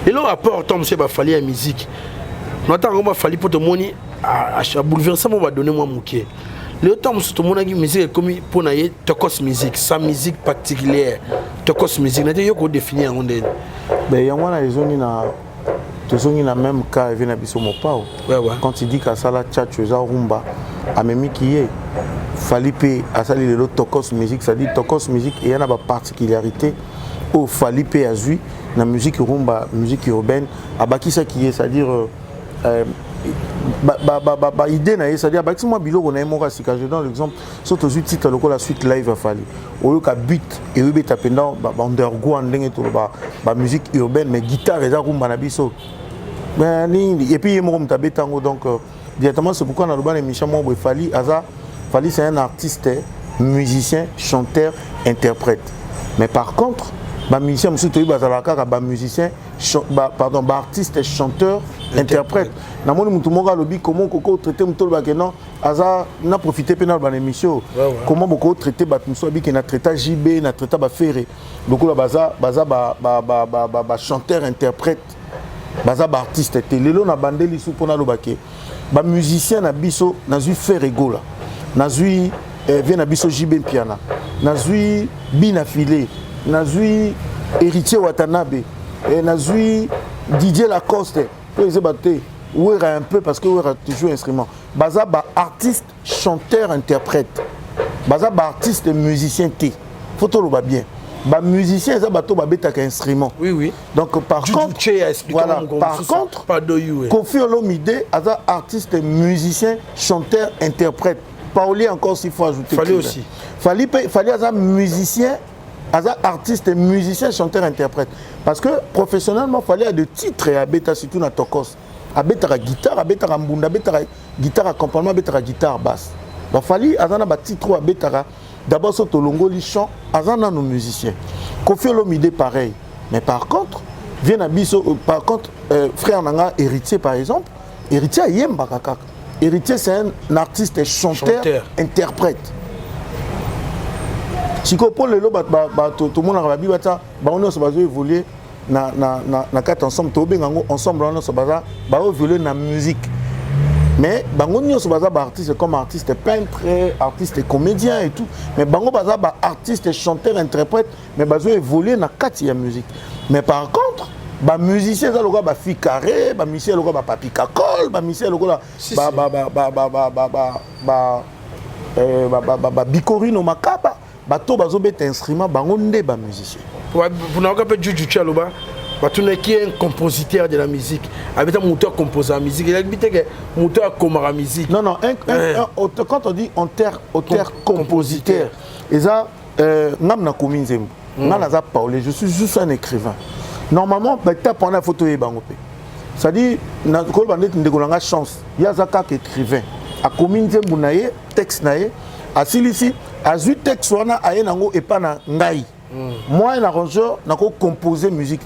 Speaker 2: et là rapport monsieur ba fali la musique n'attend on va fali pour te moni à bouleverser moi va donner moi mouké le temps monsieur tout monde a musique comme pour na ye tokos musique sa musique particulière tokos musique na yo ko définir en ondé
Speaker 1: ben yango na ezoni na tozongi na même cas vient na biso mopao quand il dit qu'à ça la tchatcho za rumba a memi qui est Falipe a sali le tokos musique, ça dit tokos musique et il y a une particularité au Falipe a joué la musique rumba, musique urbaine, à baki ça qui est, c'est-à-dire idée na c'est-à-dire baki moi bilo on a mon si je donne l'exemple surtout du titre le la suite live a fallu au lieu qu'à but et ube tapendant underground ndenge to ba musique urbaine mais guitare et rumba na biso ben et puis mo comme tabetango donc directement c'est pourquoi on a le ban émission moi Fali Aza Fali c'est un artiste, musicien, chanteur, interprète. Mais par contre, musicien, musicien, artiste, chanteur, interprète. Comment traiter non, n'a profité pendant l'émission. Comment beaucoup traiter qui n'a traité JB, n'a traité Ferré. Donc là, chanteur, interprète, artiste. Lelo na bandeli sous pour na lobake. Musicien na biso na zu Ferré gola. Nazui vient à biso JB piana nazui Bina Filé nazui Héritier Watanabe et nazui Didier Lacoste ils batté ou un peu parce que on toujours instrument baza ba artiste chanteur interprète baza ba artiste musicien t photo lo ba bien ba musicien ça bato ba beta instrument
Speaker 2: oui
Speaker 1: donc par contre voilà par contre Kofi Olomide aza artiste musicien chanteur interprète Pauli encore s'il faut ajouter.
Speaker 2: Fallait aussi.
Speaker 1: Fallait avoir musicien, artiste, musicien, chanteur, interprète. Parce que professionnellement, il fallait de titres à bêta surtout na tokos. À bêta la guitare, à bêta la mbunda, à bêta la guitare accompagnement, à bêta la guitare basse. Donc il fallait avoir un titre à bêta. D'abord sur Tolongo li chant, azana nos musiciens. Kofi Olomide pareil. Mais par contre, vient à biso par contre frère Nanga Héritier par exemple, Héritier a yemba kaka. Héritier, c'est un artiste, chanteur, interprète. Si on prend le lot, tout le monde a dit que on a évolué dans quatre ensemble, ensemble, on a évolué dans la musique. Mais on a artiste comme artiste peintre, artiste comédien et tout. Mais on a artiste, chanteur, interprète, mais on a évolué dans la musique. Mais par contre, ba musicien ça logo ba fi carré ba musicien logo ba papi cacol ba musicien logo ba bicorino makaba ba to bazo bet instrument bango nde ba musicien
Speaker 2: pour na ka Juju Chaloba ba tu qui est un compositeur de la musique avec un moteur composé la musique il a habité que moteur comme la musique
Speaker 1: non quand on dit auteur compositeur et ça ngam na kominzem ngana za Paulé je suis juste un écrivain. Normalement, tu as une photo de Bangope. C'est-à-dire, tu as une chance. Il y a un écrivain. A communiqué un texte, a silisi, a un texte, et pas ngai. Moi, un arrangeur, je composé musique.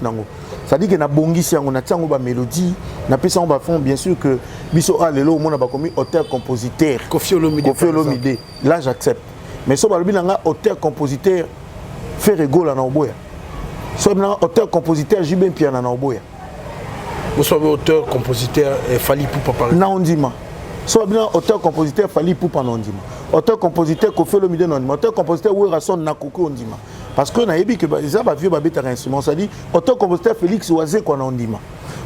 Speaker 1: C'est-à-dire que na bongisi, on a une mélodie, on a fait bien sûr que biso a lelo on a commis auteur compositeur.
Speaker 2: Kofi Olomide.
Speaker 1: Là, j'accepte. Mais si on a auteur compositeur, faire rigolo na oboya. soit auteur compositeur Jibé Piana na Oboya.
Speaker 2: Vous savez auteur compositeur Fali Poupa par exemple.
Speaker 1: Na Ondima. Soit auteur compositeur Fali Poupa na Ondima. Auteur compositeur Kofi Olomide na Ondima. Auteur compositeur Werason na Koko Ondima. Parce que na yebi que ça va vieux babeta instrument, ça dit auteur compositeur Félix Oazé quoi na Ondima.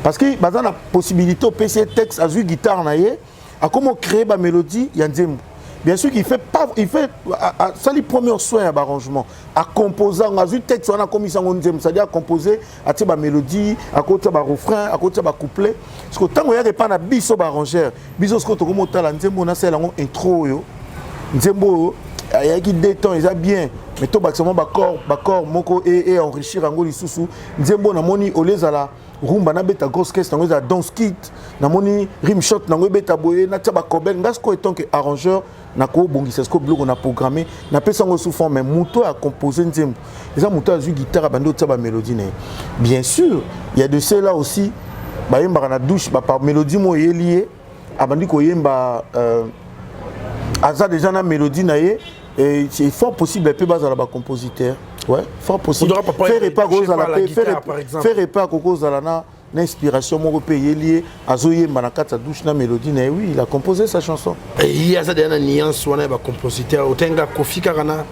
Speaker 1: Parce que bazan la possibilité au PC texte à jouer guitare na yé, à comment créer ba mélodie ya Nzembo. Bien sûr qu'il fait pas, il fait ça les premiers soins à l'arrangement, à composer, à jouer texte on a commis ça Nzembo, c'est-à-dire à composer, à tirer ba mélodie, à côté ba refrain, à côté ba couplet. Parce que tant qu'on y a pas na biso ba arrangeur, biso ce que tu comment ta la Nzembo na c'est la intro yo. Nzembo il y a qui détend, ils a bien. Mais tout maximum bakor moko et enrichir ango lisusu. Nzembo na moni olezala rumba na beta grosse caisse na ngoza dance kit na moni rim shot na ngo beta boye na taba kobel ngasko étant que arrangeur na ko bongisa sko bloc on a programmé na pesa ngo sous forme mais muto a composé Nzembo. Les gens muto a joué guitare bando taba mélodie né. Bien sûr, il y a de cela aussi ba yemba na douche ba par mélodie mo lié abandi ko yemba aza déjà na mélodie na ye. Et c'est fort possible peu bas à la compositeur. Ouais, fort possible. Faire pas cause à la paix, faire pas cause à la l'inspiration mon pays lié à Zoye Manakata douche na mélodie na oui, il a composé sa chanson.
Speaker 2: Et il y a ça des nuances on est compositeur Otenga Kofi Karana.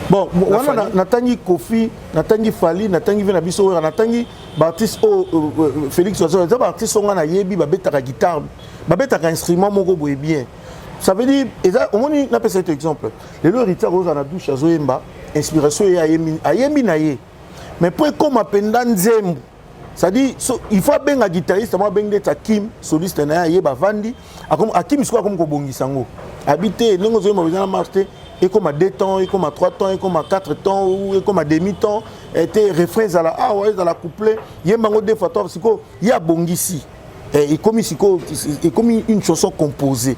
Speaker 1: Bon, on a tangi Kofi, na tangi Fali, na tangi vena biso na tangi Baptiste Félix Ozo, ça artiste on a yebi ba beta guitare, ba beta instrument mon boye bien. Ça veut dire, au moins, on a cet exemple. Les gens qui ont la douche à Zoyemba, inspiration à Yemi Naye. Mais pour comme à Pendanzem, ça dit, il faut bien un guitariste, moi bien d'être Kim, soliste na Yeba Vandi, à Kim soit comme Kobongi Sango. Habiter, nous avons besoin de marcher, et comme à 2 temps, et comme à 3 temps, et comme à 4 temps, ou comme à demi-temps, était refrain à la A, ouais, dans la couplet, Yembango de Fator, il y a Bongisi. Et comme une chanson composée.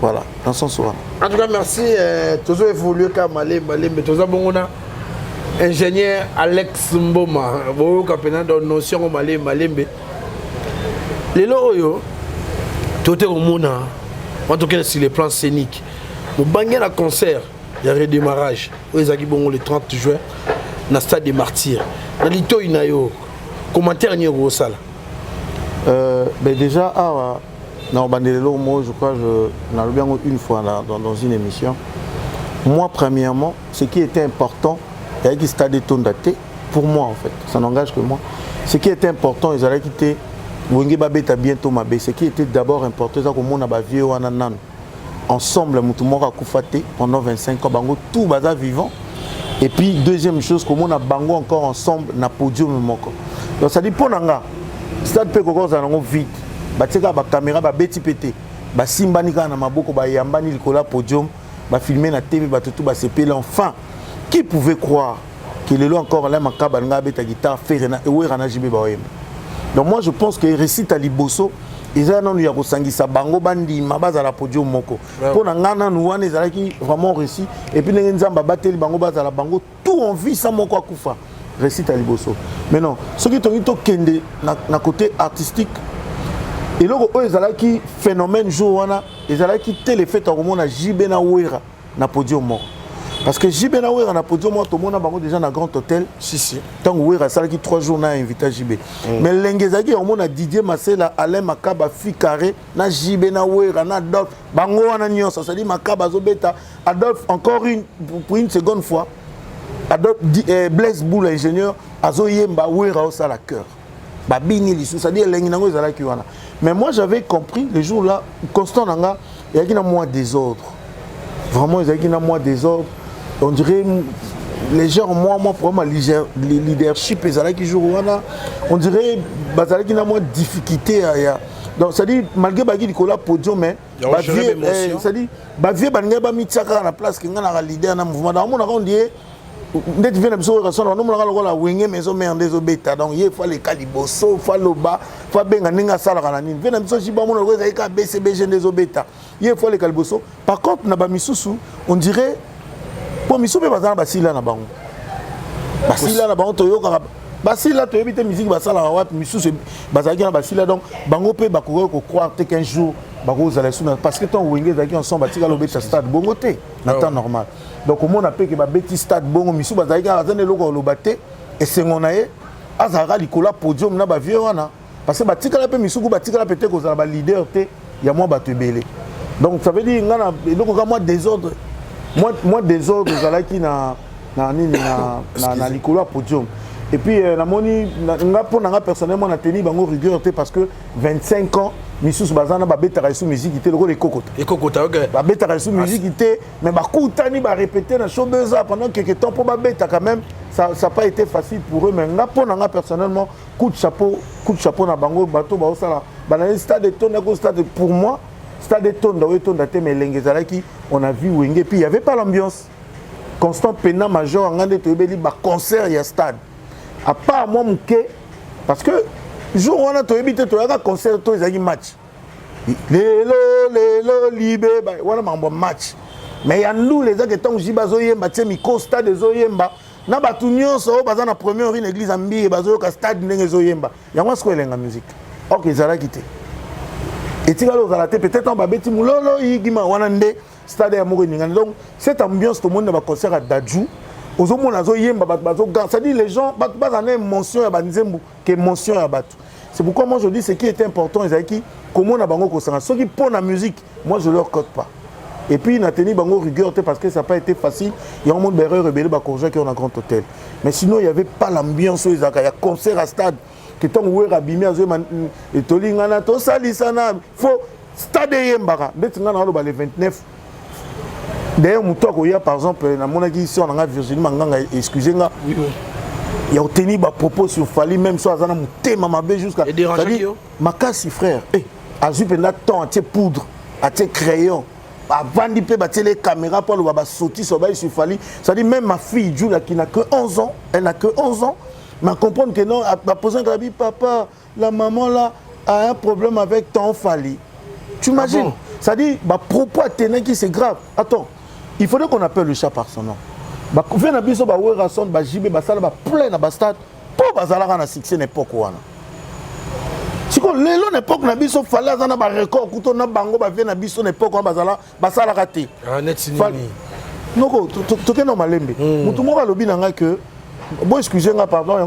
Speaker 1: Voilà, dans son sens.
Speaker 2: En tout cas, merci. Toujours évolué comme mais toujours bon. Ingénieur Alex Mboma, vous avez une notion de Malembe. Les loyaux, tout est au monde. En tout cas, sur les plans scéniques. Vous bagnez un concert, il y a un redémarrage. Vous avez bon le 30 juin, dans le stade des Martyrs. Dans l'Ito, il y a un commentaire au salle.
Speaker 1: Déjà, non, moi, je crois que je l'ai bien une fois dans une émission. Moi, premièrement, ce qui était important, il y a qui stade de daté pour moi en fait, ça n'engage que moi. Ce qui était important, ils allaient quitter Wenge Babeta bientôt ma ce qui était d'abord important, c'est que mon abavier ou ananan ensemble, Moutoumora a koufaté pendant 25 ans, bango tout baza vivant. Et puis deuxième chose, que mon a bango encore ensemble na podium moko. Donc ça dit pour nanga, stade pe kokos zanango vide. Batika ba caméra ba beti pété ba simbani kana maboko ba yambani likola podium ba filmer na TV ba tout ba sepela enfin qui pouvait croire qu'il est là encore là makaba nga beta guitare faire na ewe rana jibe ba oyem. Donc moi je pense que récite à Liboso ils ont eu kosangisa bango bandi mabaza la podium moko pour na ngana nuane ezalaki vraiment réussi et puis nzamba bateli bango baza la bango tout en vie ça moko akufa récite à Liboso. Mais non ce qui to kende na côté artistique. Et là, ils ont qui phénomène jour ils ont qui tel effet au monde à Jibena Ouera na podium. Parce que Jibena Ouera na podium, tout le monde a déjà dans grand hôtel. Si. Tant Ouera ça qui 3 jours na invité Jibé. Mais l'engezaki au monde a Didier Marcel, Alain Makaba, Ficaré, na Jibena Ouera, na Adolphe, bango wana nyos, ça dit Makaba Zobeta, Adolphe encore pour une seconde fois. Adolphe Blaise Boule ingénieur, Azoyemba Ouera au sala cœur. Babini lisou, ça dit l'enginango ezala ki wana. Mais moi j'avais compris le jour là constant nanga il y a moi désordre. Vraiment il y a moi désordre. On dirait les gens moi pour moi leadership ezala ki jour wana on dirait bazala ki na moi difficulté ya. Donc ça dit malgré bagi likola podium mais ça dit ba vie banga ba mitiaka na place kinga na leader na mouvement dans mon on dit Dès que tu viens de se ressort, nous avons la wingé maison mais en des obéta donc il faut les caliboso, faut loba, faut benga ninga sala kanani. Viens de se jiba mon logo zaika BCBG des obéta. Il faut les caliboso. Par contre, na ba misusu, on dirait pour misusu be bazana basila na bango. Basila na bango toyoka basila toyebite musique basala na wat misusu bazaki na basila donc bango pe bakoko ko croire qu'un jour bako zala suna parce que ton wingé zaki ensemble batika lobeta stade bongoté na temps normal. Donc, au monde appelle que Betty Stade bon, Missou Bazaïga, Azan et Logo Lobate, et c'est mon aïe azara likola podium na ba vieux wana parce que batikala pe misuku batikala peut-être que ba leader te ya moi ba te belé donc ça veut dire ngana donc moi désordre moi désordre zalaki na likola podium et puis na moni nga pour nga personnellement na teni bango rigueur te parce que 25 ans misusu bazana ba betara sous musique te le kokota
Speaker 2: OK
Speaker 1: ba betara sous musique te mais ba koutani ba répéter na showbiz pendant quelques temps pour ba beta quand même ça n'a pas été facile pour eux mais nga pour nga personnellement coup de chapeau na bango bateau ba osala ba na stade de tonda ko stade pour moi stade de tonda te mais lengezalaki on a vu wenge puis il y avait pas l'ambiance constant pena major ngande to beli ba concert ya stade à part moi muke parce que jour on a to ebité to ya concert to ezaki match lelo libe ba wana mambo match mais ya nous les gens tant jiba zo yemba tie miko stade zo yemba na batu nyonso baza na première une église ambi bazo ka stade ndenge zo yemba yango sko elenga musique OK zala kité et tu vas le te peut-être on va beti mulolo yigima wana nde stade ya moko ningana donc cette ambiance tout le monde va concert à Dadju aux hommes nazo yemba bazo ça dit les gens bazana émotion ya banzembu que émotion ya batu c'est pourquoi moi je dis ce qui est important ezaki comment na bango ko sanga ceux qui pour la musique moi je leur cote pas et puis na teni bango rigueur parce que ça n'a pas été facile il y a un monde d'erreur rebelle ba corriger qui on a grand hôtel mais sinon il y avait pas l'ambiance il y a concert à stade que tant où rabimi azo et tolingana to salisana faut stade yembaka betinga na le 29 d'ailleurs mutoko ya par exemple na monaki ici on a Virginie Manganga excusez-moi il y a obtenu des propos sur Fali même soit azana mutema mabe jusqu'à makasi frère azu penda temps à poudre à crayon avant de battre les caméras pour le sortir sur Fali ça dit même ma fille Julia qui n'a que 11 ans elle n'a que 11 ans mais comprendre que non, à poser un dit papa, la maman là a un problème avec ton Fali. Tu imagines? Bon. Ça dit, bah propos à tenir qui c'est grave. Attends, il faudrait qu'on appelle le chat par son nom. Bah quand na biso bah ouais rason bah jibé bah ça bah plein na stade pour bah ça là na succès n'époque wana. Si qu'on l'élo n'époque na biso fallait ça na bah record couteau na bango bah vient na biso n'époque wana bah ça là raté.
Speaker 2: Ah net sinini.
Speaker 1: Non tout que normal lembe. Mutu mo ba lobi na nga que bon, excusez-moi, pardon,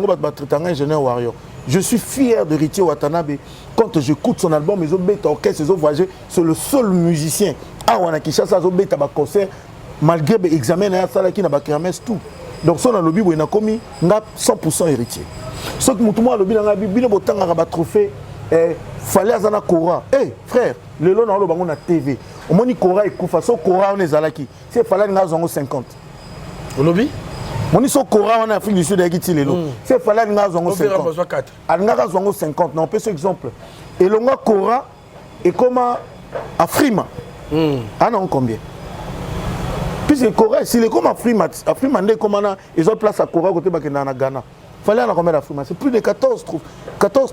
Speaker 1: ingénieur Warrior. Je suis fier de Richie Watanabe. Quand j'écoute son album, ils ont bêta orchestre, ils ont voyagé. C'est le seul musicien. Ah, on a Kishasa, ils ont bêta concert. Malgré l'examen, il y a ça qui n'a pas kermesse tout. Donc, son lobby, il a commis 100% héritier. Ce que moi, le bilan, il a trophée. Fallait à Kora. Eh, frère, le long, on a TV. Au moins, Kora et Koufa. So Kora, on est Zalaki. C'est fallait à 50.
Speaker 2: Au lobby?
Speaker 1: On est en Afrique du Sud avec Itilelo. C'est fallait nga zongo 50. Alnga zongo 50. Non, on peut ce exemple. Et le nga Kora et comment Afrima. Ah non combien? Puisque Kora, si les comme Afrima ndé comment ils ont place à Kora côté bakena na Ghana. Fallait en combien d'Afrima? C'est plus de 14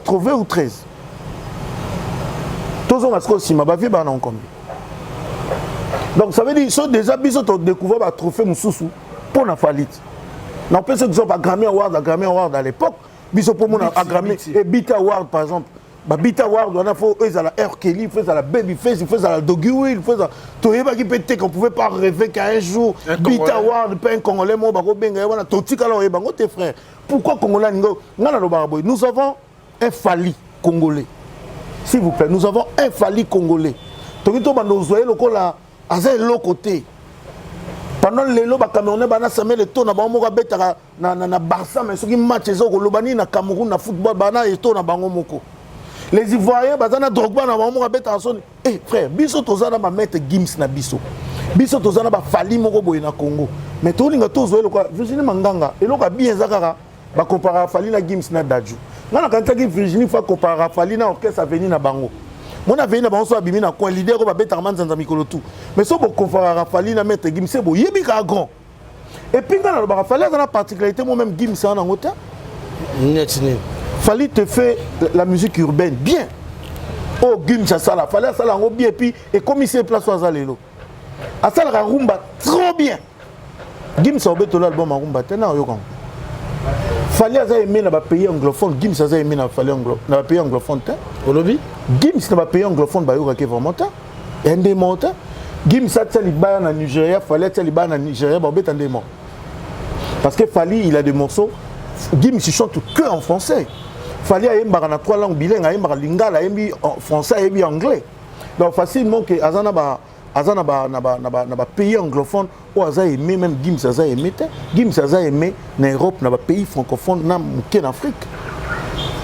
Speaker 1: trouvés ou 13. Tous on a ce aussi ma bavie ba non combien. Donc ça veut dire sont déjà biso to découvert ba trophée mususu pour na falit. Non, peut-être qu'ils ont pas Grammy Award à l'époque. Ils ont pour moi à Grammy et Beat Award par exemple. Bah Beat Award, on a fait à la R. Kelly, il fait à la Babyface, il fait à la Doggy Will, il fait à Toyeba qui peut qu'on pouvait pas rêver qu'un jour Beat Award, pas un Congolais, moi bah benga wana totika la oeba ngote frère. Pourquoi Congolais ngo ngana lo baraboy. Nous avons un Fali congolais. S'il vous plaît, nous avons un Fali congolais. Tokito bando zoé lokola aza l'autre côté. Pendant les lots, les Camerounais ont le tour na Barça, mais ceux qui matchent les na Cameroun, na football, et tour na bango moko. Les Ivoiriens, bazana Drogba na bango beta en son. Eh frère, biso tozana ba mettre Gims na biso. Biso tozana ba Fali moko boy na Congo. Mais to linga tozo le quoi, Virginie Manganga, et loka bien zakara ba comparer Fali na Gims na Dadju. Ngana kanta ki Virginie fa comparer Fali na orchestre avenir na bango. Mon avis na banso abimi na coin leader ba beta man zanza mikolo tout mais so bo confara Rafali na mettre Gims c'est bo yebi ka grand et puis quand ba Rafali a la particularité moi même Gims en angota Fali te fait la musique urbaine bien oh Gims ça la Fali ça la ngo bien et puis et comme il s'est place à lelo a ça la rumba trop bien Gims a beto l'album rumba tena yo kan Fali a aimé na ba pays anglophone Gims a aimé na Fali anglophone na pays anglophone au lobby Gims n'a pas payé anglophone bah il vraiment ta un démon ta Gims a tali ba na Nigeria fallait tali ba na Nigeria bah bête un démon parce que Fali il a des morceaux Gims chante que en français. Fallait ayemba na 3 langues bilingues, ayemba lingala, ayembi français, ayembi anglais. Donc facilement que azana ba pays anglophone ou aza aimé même Gims aza aimé. Gims aza aimé na Europe, na ba pays francophone na en Afrique.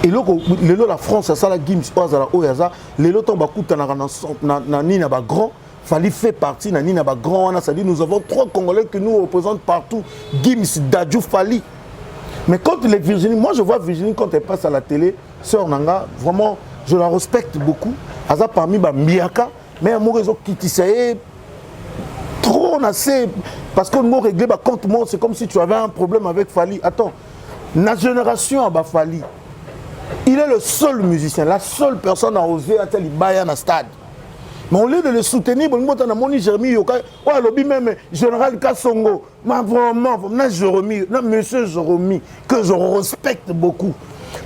Speaker 1: Et là la France ça la Gims azala oyaza, lelo to bakuta na nina ba grand. Fallait faire partie na nina ba grand, ça dit nous avons 3 Congolais que nous représentent partout. Gims, Dadju, Fally. Mais quand les Virginie, moi je vois Virginie quand elle passe à la télé, sœur Nanga, vraiment, je la respecte beaucoup. Aza parmi ba Miaka, mais à mon réseau qui t'essaye trop assez parce que nous régler ba compte moi, c'est comme si tu avais un problème avec Fally. Attends, la génération à Fally, il est le seul musicien, la seule personne à oser à tel Baya na stade. Mais au lieu de le soutenir, on a mon Jérémy Yoka, ouais, lobby même général Kassongo, mais vraiment, monsieur Jérémy, que je respecte beaucoup.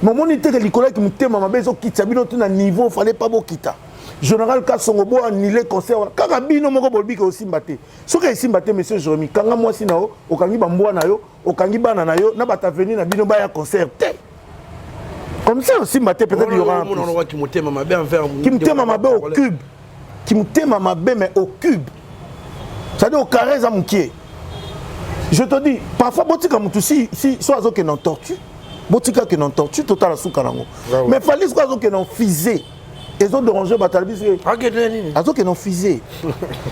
Speaker 1: Mais mon était que Nicolas qui me t'aime, ma maison qui t'habille à un niveau, il fallait pas beaucoup. Général Kassongo, bon, annulé concert, Karabino, mon bolbi qui aussi batté. Ce qui est ici batté, monsieur Jérémy, quand moi si nao, au Kangi Bamboa nayo, au Kangi Bananayo, n'a pas venu na bino baya concert. Comme ça aussi batté, peut-être il y aura un peu. Qui me t'aime, ma maison au cube. Qui me t'aime à ma baie, mais au cube. C'est-à-dire au carré, ça me qui. Je te dis, parfois, si soit qui n'en tortue, botika qui n'en tortue, total à sous-carango. Mais il fallait soit qui n'en fisé. Ils ont dérangé Batalbi. Azo qui n'en fisé.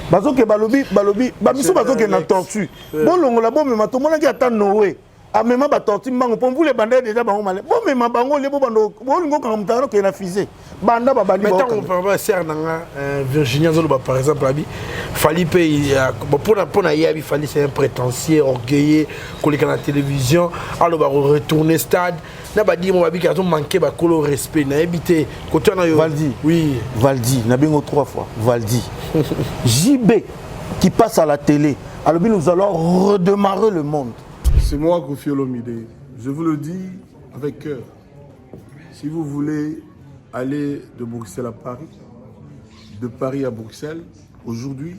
Speaker 1: Bazo qui balobi, bamiso bazo qui n'en tortue. Bon, l'on l'a bon, mais ma tout le monde qui attend Noé. Ah, mais ma tortue, pour vous les bandits déjà, bon, mais ma bango, les bons, bon, quand on a fisé. Maintenant,
Speaker 2: on peut pas faire Virginia Zoloba par exemple, Fally paye pour il fallait c'est un prétentieux, orgueilleux, collé à la télévision, alors va retourner stade, n'a pas dit mon babi qui a manqué ba colo respect, n'a habité côté na
Speaker 1: Valdi.
Speaker 2: Oui,
Speaker 1: Valdi, n'a bien 3 fois, Valdi. JB qui passe à la télé. Alors nous allons redémarrer le monde.
Speaker 4: C'est moi, Koffi Olomide. Je vous le dis avec cœur. Si vous voulez aller de Bruxelles à Paris, de Paris à Bruxelles, aujourd'hui,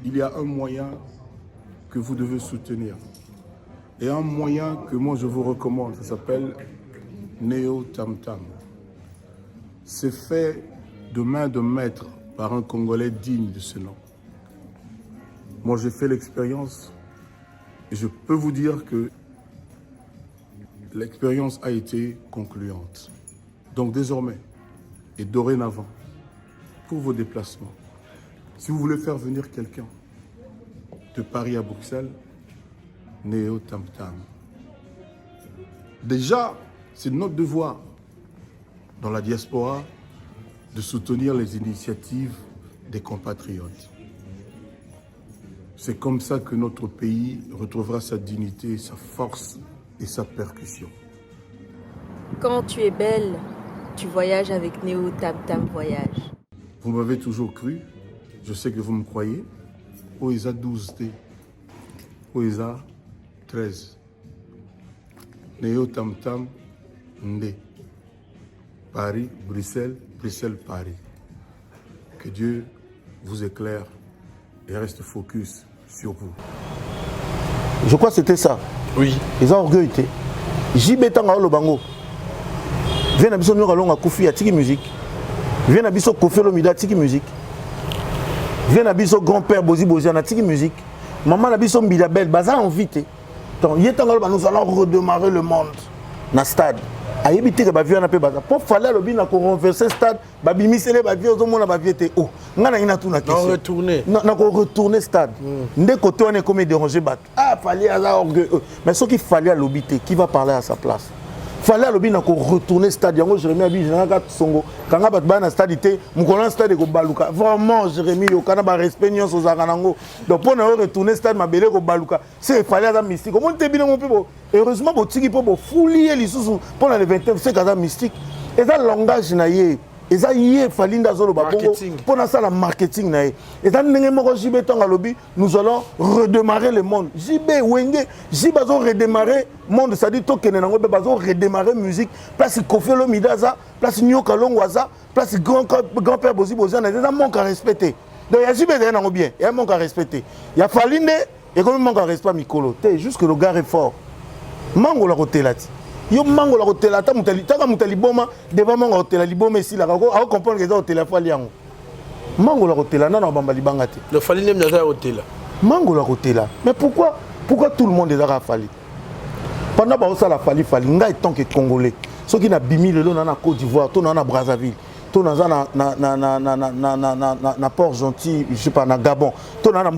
Speaker 4: il y a un moyen que vous devez soutenir. Et un moyen que moi je vous recommande, ça s'appelle Neo Tam Tam. C'est fait de main de maître par un Congolais digne de ce nom. Moi j'ai fait l'expérience et je peux vous dire que l'expérience a été concluante. Donc désormais et dorénavant, pour vos déplacements, si vous voulez faire venir quelqu'un de Paris à Bruxelles, Neo Tam Tam. Déjà, c'est notre devoir dans la diaspora de soutenir les initiatives des compatriotes. C'est comme ça que notre pays retrouvera sa dignité, sa force et sa percussion.
Speaker 7: Quand tu es belle, tu voyages avec Neo Tam Tam Voyage.
Speaker 4: Vous m'avez toujours cru, je sais que vous me croyez. Oisa 12T, Oisa 13. Neo Tam Tam Ndé. Paris, Bruxelles, Bruxelles, Paris. Que Dieu vous éclaire et reste focus sur vous.
Speaker 1: Je crois que c'était ça.
Speaker 2: Oui.
Speaker 1: Ils ont orgueil. JB Tanga Lobango. Viens à Bissonio Kalonga Koufi à Tiki Musique. Viens à Bisso Koffi Olomide à Tiki Musique. Viens à Bisso grand-père Bozi Bozi à Tiki Musique. Maman à Bisso Mbidabel, Baza invité. Donc, nous allons redémarrer le monde dans le stade. A éviter que bavier na pe baza. Pour fallait le bin ko renverser stade, babimisele bavier au monde bavier te oh. Ngana ina tuna question.
Speaker 2: Retourner.
Speaker 1: Na ko retourner stade. Ndé côté on est comme déranger bat. Ah fallait à orgueil. Mais ce qu'il fallait à l'obité, qui va parler à sa place? Fallait à l'obité na ko retourner stade. Yango Jérémy abi na songo. Kanga bat ba na stadeité, mukolan stade ko baluka. Vraiment Jérémy yo kana ba respect nyons aux aranango. Donc pour na retourner stade mabele ko baluka. C'est fallait à mystique. Comment te bino mon people? Heureusement, Botiki pour fouiller les sous pendant les 29 c'est quand mystique. Et ça langage naïe. Et ça yé falinda zolo babongo pour ça la marketing naïe. Et ça n'engage pas JB Tanga lobby. Nous allons redémarrer le monde. JB Wenge, JB bazo redémarrer monde. Ça dit toi que n'engo bazo redémarrer musique. Place Koffi Olomide za, place Nyoka Longwaza, place grand-père Bozi Bozi. On a déjà manque à respecter. Donc il y a JB d'ailleurs n'engo bien. Il y a manque à respecter. Il y a falinde et comme manque à respecter Mikolo. T'es juste que le gars est fort. mango la kotela ti yo mango la kotela ta mutali taka mutali boma devant mango kotela liboma ici la ko a comprendre que ça kotela fali yango mango la kotela na bamba libanga te
Speaker 2: le fali nem na za hôtel
Speaker 1: mango la kotela mais pourquoi tout le monde est là fali pendant ba ça la fali ngai tant que congolais ceux qui na bimi le na Côte d'Ivoire to na Brazzaville to na Port Gentil je sais pas na Gabon to na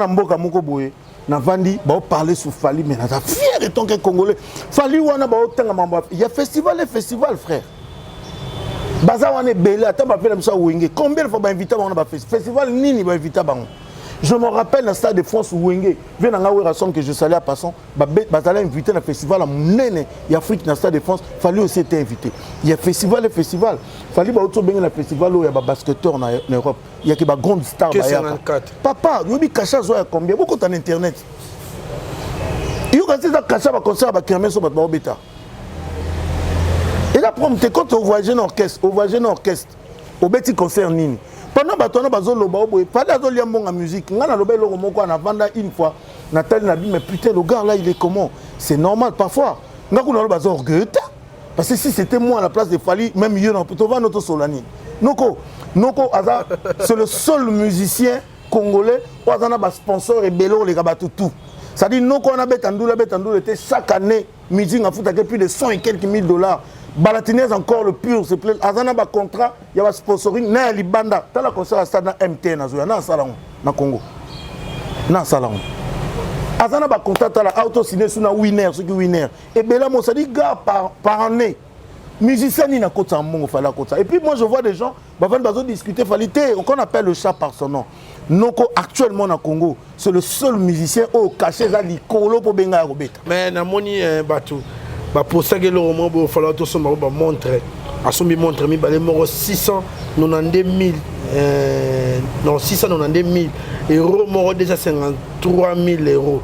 Speaker 1: mboka moko boye na vandi ba parler sur fali mais na fier tant que congolais fali wana ba tanga mamba il y a festival frère baza wana belé ata ba pela biso wenge combien de fois ba invité ba festival nini ba invité bango. Je me rappelle le stade de France où Wenge vient dans la raison que je salue à passant, bazala invité dans le festival à Mounene, il y a Afrique dans le stade de France, fallait aussi être invité. Il y a festival, fallait ba auto benga le festival où il y a ba basketteur en Europe, il y a que ba grande star ba ya. Papa, yobi kacha zo ya combien beaucoup en internet. Yo quand ça kacha ba concert ba kermesse so ba obeta. Et là prompte quand on voyage en orchestre, au petit concert nini. Pendant que bazo loba boy, fallait azolia mbonga musique. Ngana loba loko moko na vanda une fois. Nathalie Nabi mais putain le gars là il est comment? C'est normal parfois. Ngako na loba bazo orgueilleux. Parce que si c'était moi à la place de Fali, même yo na plutôt va notre Solani. Noko Aza c'est le seul musicien congolais où Azana ba sponsor et bello les gabatu tout. Ça dit Noko na betandoula était chaque année musique en foot avec plus de 100 et quelques mille dollars. Balatinez encore le pur, c'est plein. Azana ba contrat, il y a un sponsoring, na libanda. T'as la concert à stade na MT na zoya na salon na Congo. Na salon. Azana ba contrat t'as la auto signé sur na winner, ceux qui winner. Et ben là moi ça dit gars par année. Musicien ni na kota mongo fala kota. Et puis moi je vois des gens ba van bazo discuter falité, qu'on appelle le chat par son nom. Noko actuellement na Congo, c'est le seul musicien au caché za likolo po benga robeta.
Speaker 2: Mais na moni bateau. Pour ça que le roman il falloir tout ça montrer à son montre mi balé moro 692 000 euros moro déjà 53 000 euros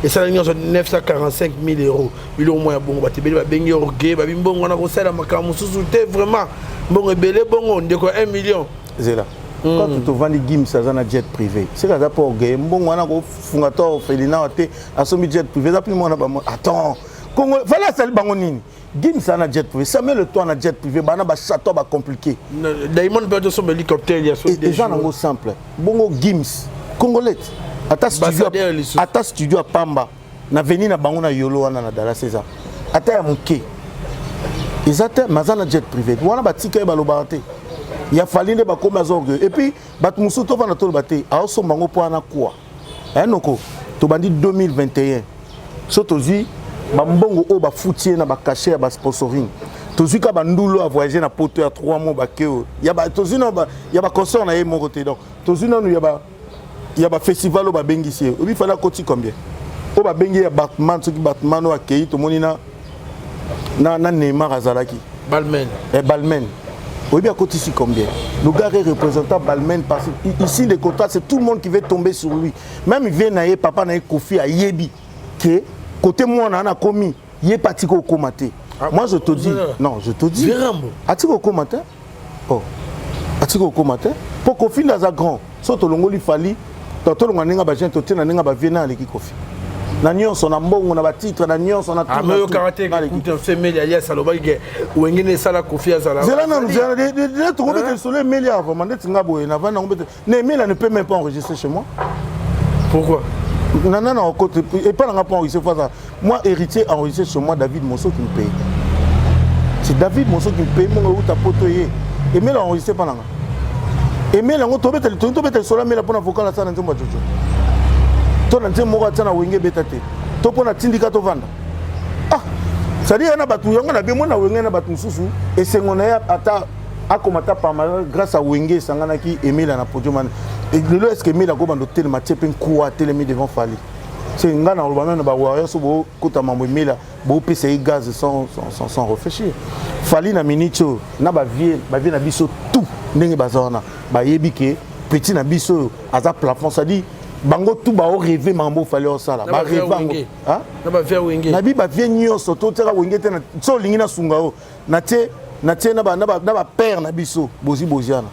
Speaker 2: et ça nous 945 000 euros il au moins bon batibeli ba bengi orgueil ba bimbongo na ko sala makamu susuté vraiment bon belé bon de quoi 1 million
Speaker 1: zela quand tu vends des gims ça na jet privé c'est ça pour orgueil bon na ko fungato felina te asomi jet privé ça plus moi na ba attends Congo, voilà ça le bangonini. Gim ça na jet privé. Ça met le toit na jet privé. Bana ba château ba compliqué.
Speaker 2: Diamond peut de son hélicoptère il y a
Speaker 1: des gens nango simple. Bongo Gims congolais. Ata studio à Pamba. Na veni na bango na yolo wana na Dala César. Ata ya muke. Ezate mazana jet privé. Wana ba tika ba lobarate. Il a fallu les ba comme orgueil. Et puis bat musuto va na to baté. A so bango po na quoi. Noko. To bandi 2021. Sotozi bambongo o ba foutier na ba caché ba sponsoring tozuka bandulo a voyager na poto ya 3 mois ba keo ya ba tozuna ba ya ba concert na ye mon côté donc tozuna no ya ba festival o ba bengisi obi fala koti combien o ba bengi ya Batman soki Batman o akei to monina na Neymar azalaki
Speaker 2: Balmain
Speaker 1: obi akoti si combien le gars est représentant Balmain parce que ici les contrats c'est tout le monde qui veut tomber sur lui même il vient na ye papa na ye Kofi a yebi que côté moi on a commis il est parti au commenter moi je te dis non je te dis atiko au commenter atiko au commenter pour Kofi dans un grand surtout longo li fali toto longo ninga ba gente tena ninga ba viena avec Kofi na nyonso na mbongo na ba titre na nyonso na tout
Speaker 2: mais au karaté écoute femelle alias aloba ke wengene sala Kofi azala
Speaker 1: zela na de to ngobete soleil melia vraiment ndetinga boye na vana ngobete ne mela ne peut même pas enregistrer chez moi
Speaker 2: pourquoi
Speaker 1: non, et pas dans enregistré ça. Moi, héritier enregistré chez moi, David Monceau qui me paye. C'est David Monceau qui me paye, mon ou ta potoye. Et mais l'enregistré pas là. Et mais là, on tombe le sola, mais là pour la vocal la salle, on tombe jojo. Toi, on tombe mora tana wenge betate. Toi pour la tindika to vanda. Ah, ça dit on a battu, on a bien mon na wenge na battu susu. Et c'est on a ata akomata par mal grâce à wenge sangana qui aimé la na podium. Et le est-ce que Mila go bando tel match pen quoi tel mi devant Fali c'est ngana na lobana na ba warrior so bo kota mambo Mila bo pc gaz sans réfléchir Fali na minicho na ba vie na biso tout ndenge bazona ba yebi ke petit na biso aza plafond ça dit bango tout ba o rêver mambo Fali o sala ba rêver bango hein
Speaker 2: na ba faire wenge
Speaker 1: na bi ba vie nyoso to tera wenge te na so lingi na sunga o na te na ba père na biso boziana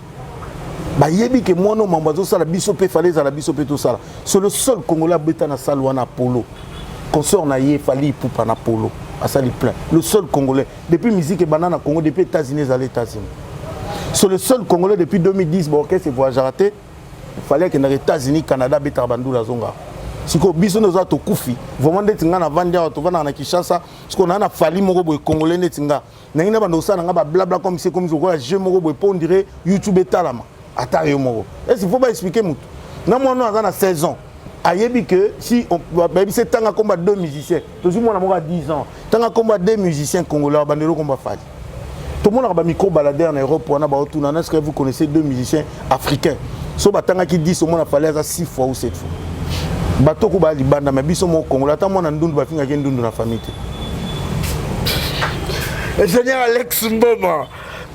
Speaker 1: bah yebi que moi non mambazo ça la biso pe fallait à la biso pe tout ça c'est le seul congolais beta na salle wana polo concert on a yé Fally Ipupa na Polo à ça plein le seul congolais depuis musique et banane Congo depuis États-Unis à les États-Unis c'est le seul congolais depuis 2010 bon OK c'est voyage raté il fallait que dans les États-Unis Canada beta bandula zonga siko biso nous a to kufi vraiment ndeti nga na vandia to vana na Kinshasa siko na Fally moko boy congolais ndeti nga nangina bando ça nga ba blabla comme c'est comme quoi je moko boy pour on dirait YouTube etalama ata yo moko est-ce qu'il faut pas expliquer mutu na moi non na 16 ans ayebi que si on baby c'est tanga combat deux musiciens toujours moi na moko 10 ans tanga combat deux musiciens congolais bandelo combat Fally tout le monde a ba micro balader en Europe on a ba autour est-ce que vous connaissez deux musiciens africains so batanga qui dit au monde a Fally à 6 fois ou 7 fois bato ko ba libanda mais biso mo Congolais ata mona ndundu ba finga ke ndundu na famille
Speaker 2: Ingénieur Alex Mboma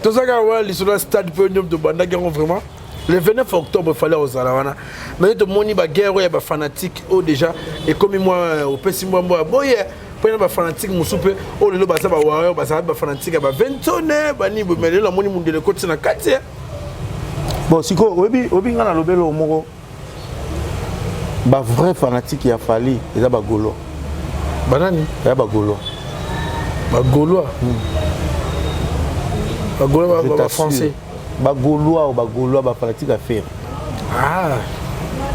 Speaker 2: tout ça quand ouais sur le stade podium de Banda vraiment le 29 octobre fallait aux Alawana mais de moni ba guerre ya ba fanatique oh déjà et comme moi au pesi moi boye pour ba fanatique musupe oh le ba ça ba warrior ba ça ba fanatique ba 21 ba ni mais le moni munde le côté na quartier
Speaker 1: bon siko obi ngana lobelo moko ba vrai fanatique ya Fally eza ba golo
Speaker 2: banani
Speaker 1: ya ba golo
Speaker 2: ba gaulois ba français
Speaker 1: ba gaulois ou ba gaulois ba fanatique à faire
Speaker 2: ah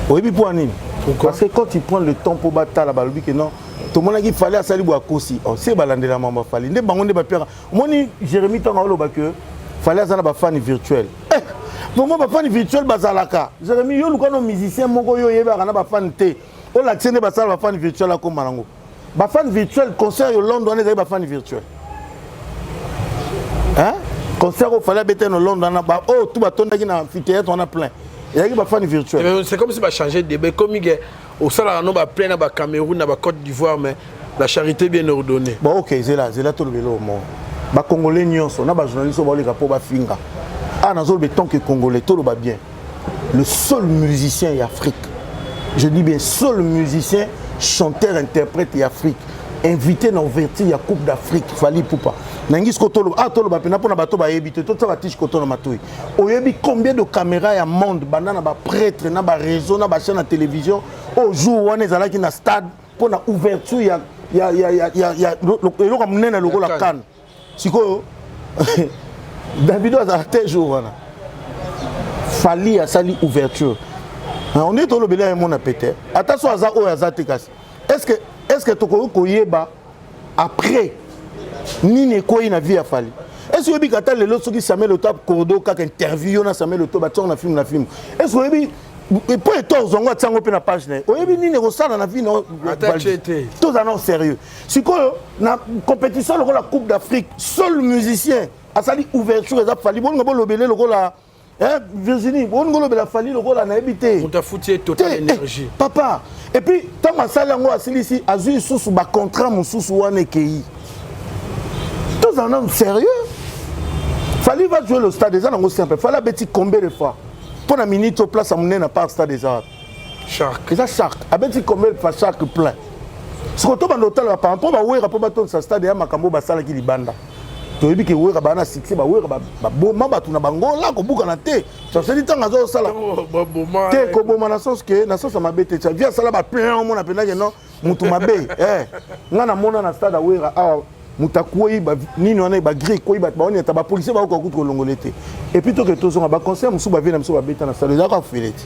Speaker 1: obi pour nini
Speaker 2: pourquoi
Speaker 1: parce que quand tu prends le temps pour battre la balobi que non tout le monde qui fallait à sali boa kosi on sait balandela mama Fally nde bango nde ba père moni Jérémy tanga oloba que fallait azana ba fan virtuel pour moi ba fan virtuel bazalaka Jérémy yo luka no musicien moko yo yeba kana ba fan te o la tiene ba sala ba fan virtuel a comme malango ba fan virtuel concert yo London est ba fan virtuel hein concert au fallait bêter no London na ba oh tout ba tonda ki na amphithéâtre on a plein il y a ba fan virtuel
Speaker 2: c'est comme si ba changer de débat comme il au sala no ba plein na ba Cameroun na ba Côte d'Ivoire mais la charité bien ordonnée
Speaker 1: bon OK c'est là tout le vélo mo ba congolais nyonso na ba journaliste ba leka po ba finga ah nazo le temps que congolais tout le ba bien le seul musicien en Afrique je dis bien seul musicien chanteur interprète en Afrique invité dans verti ya Coupe d'Afrique Fally Ipupa nangis ko tolo ah tolo ba pena pona bato ba yebite to ça ba tiche ko tolo matoi oyebi combien de caméras ya monde banana ba prêtre na ba réseau na ba chaîne de télévision au jour on ezala ki na stade pona ouverture ya le comme nena logo la CAN siko Davido a tel jour wana Fally a sali ouverture on est tolo bela mon appétit attention à ça o ya zatekas est-ce que toko koyeba après nini koyi na vie ya Fally est-ce que bikata le lot soki Samuel Otap Kordo ka interview na Samuel Otap ba tong na film est-ce que bi pour être zongo tsango pe na page na oyebi nini ko sala na vie no tout en sérieux siko na compétition le la Coupe d'Afrique seul musicien a sali ouverture eza Fally bon ngabo lobele le la Virginie bon ngolo bela Fally le la na ebité
Speaker 2: on t'a foutu total énergie
Speaker 1: papa et puis tant ma sala ngo asili ici azui susu ba contrat mususu wana kei tous en sérieux Fally va jouer le stade des Arts simple Fally beti combien de fois pour la minute au place à mon na pas stade des Arts
Speaker 2: Shark
Speaker 1: ça Shark a beti combien de fois Shark plein ce que to ba hôtel ba par rapport ba wera po ba ton sa stade ya makambo ba sala ki libanda to yebi ke wera ba na succès ba wera ba boma ba tuna bango la ko buka na te ça se dit tanga zo sala te ko boma na sens que na sens ma bete ça via sala ba plein on a pena que non mutu mabe ngana mona na stade wera ah mutakuoi ba nini wana ba gris koi ba on eta ba policier ba ko kutu longolete et puis to que to zonga ba conseil musu ba vina musu ba beta na stade za ka fileti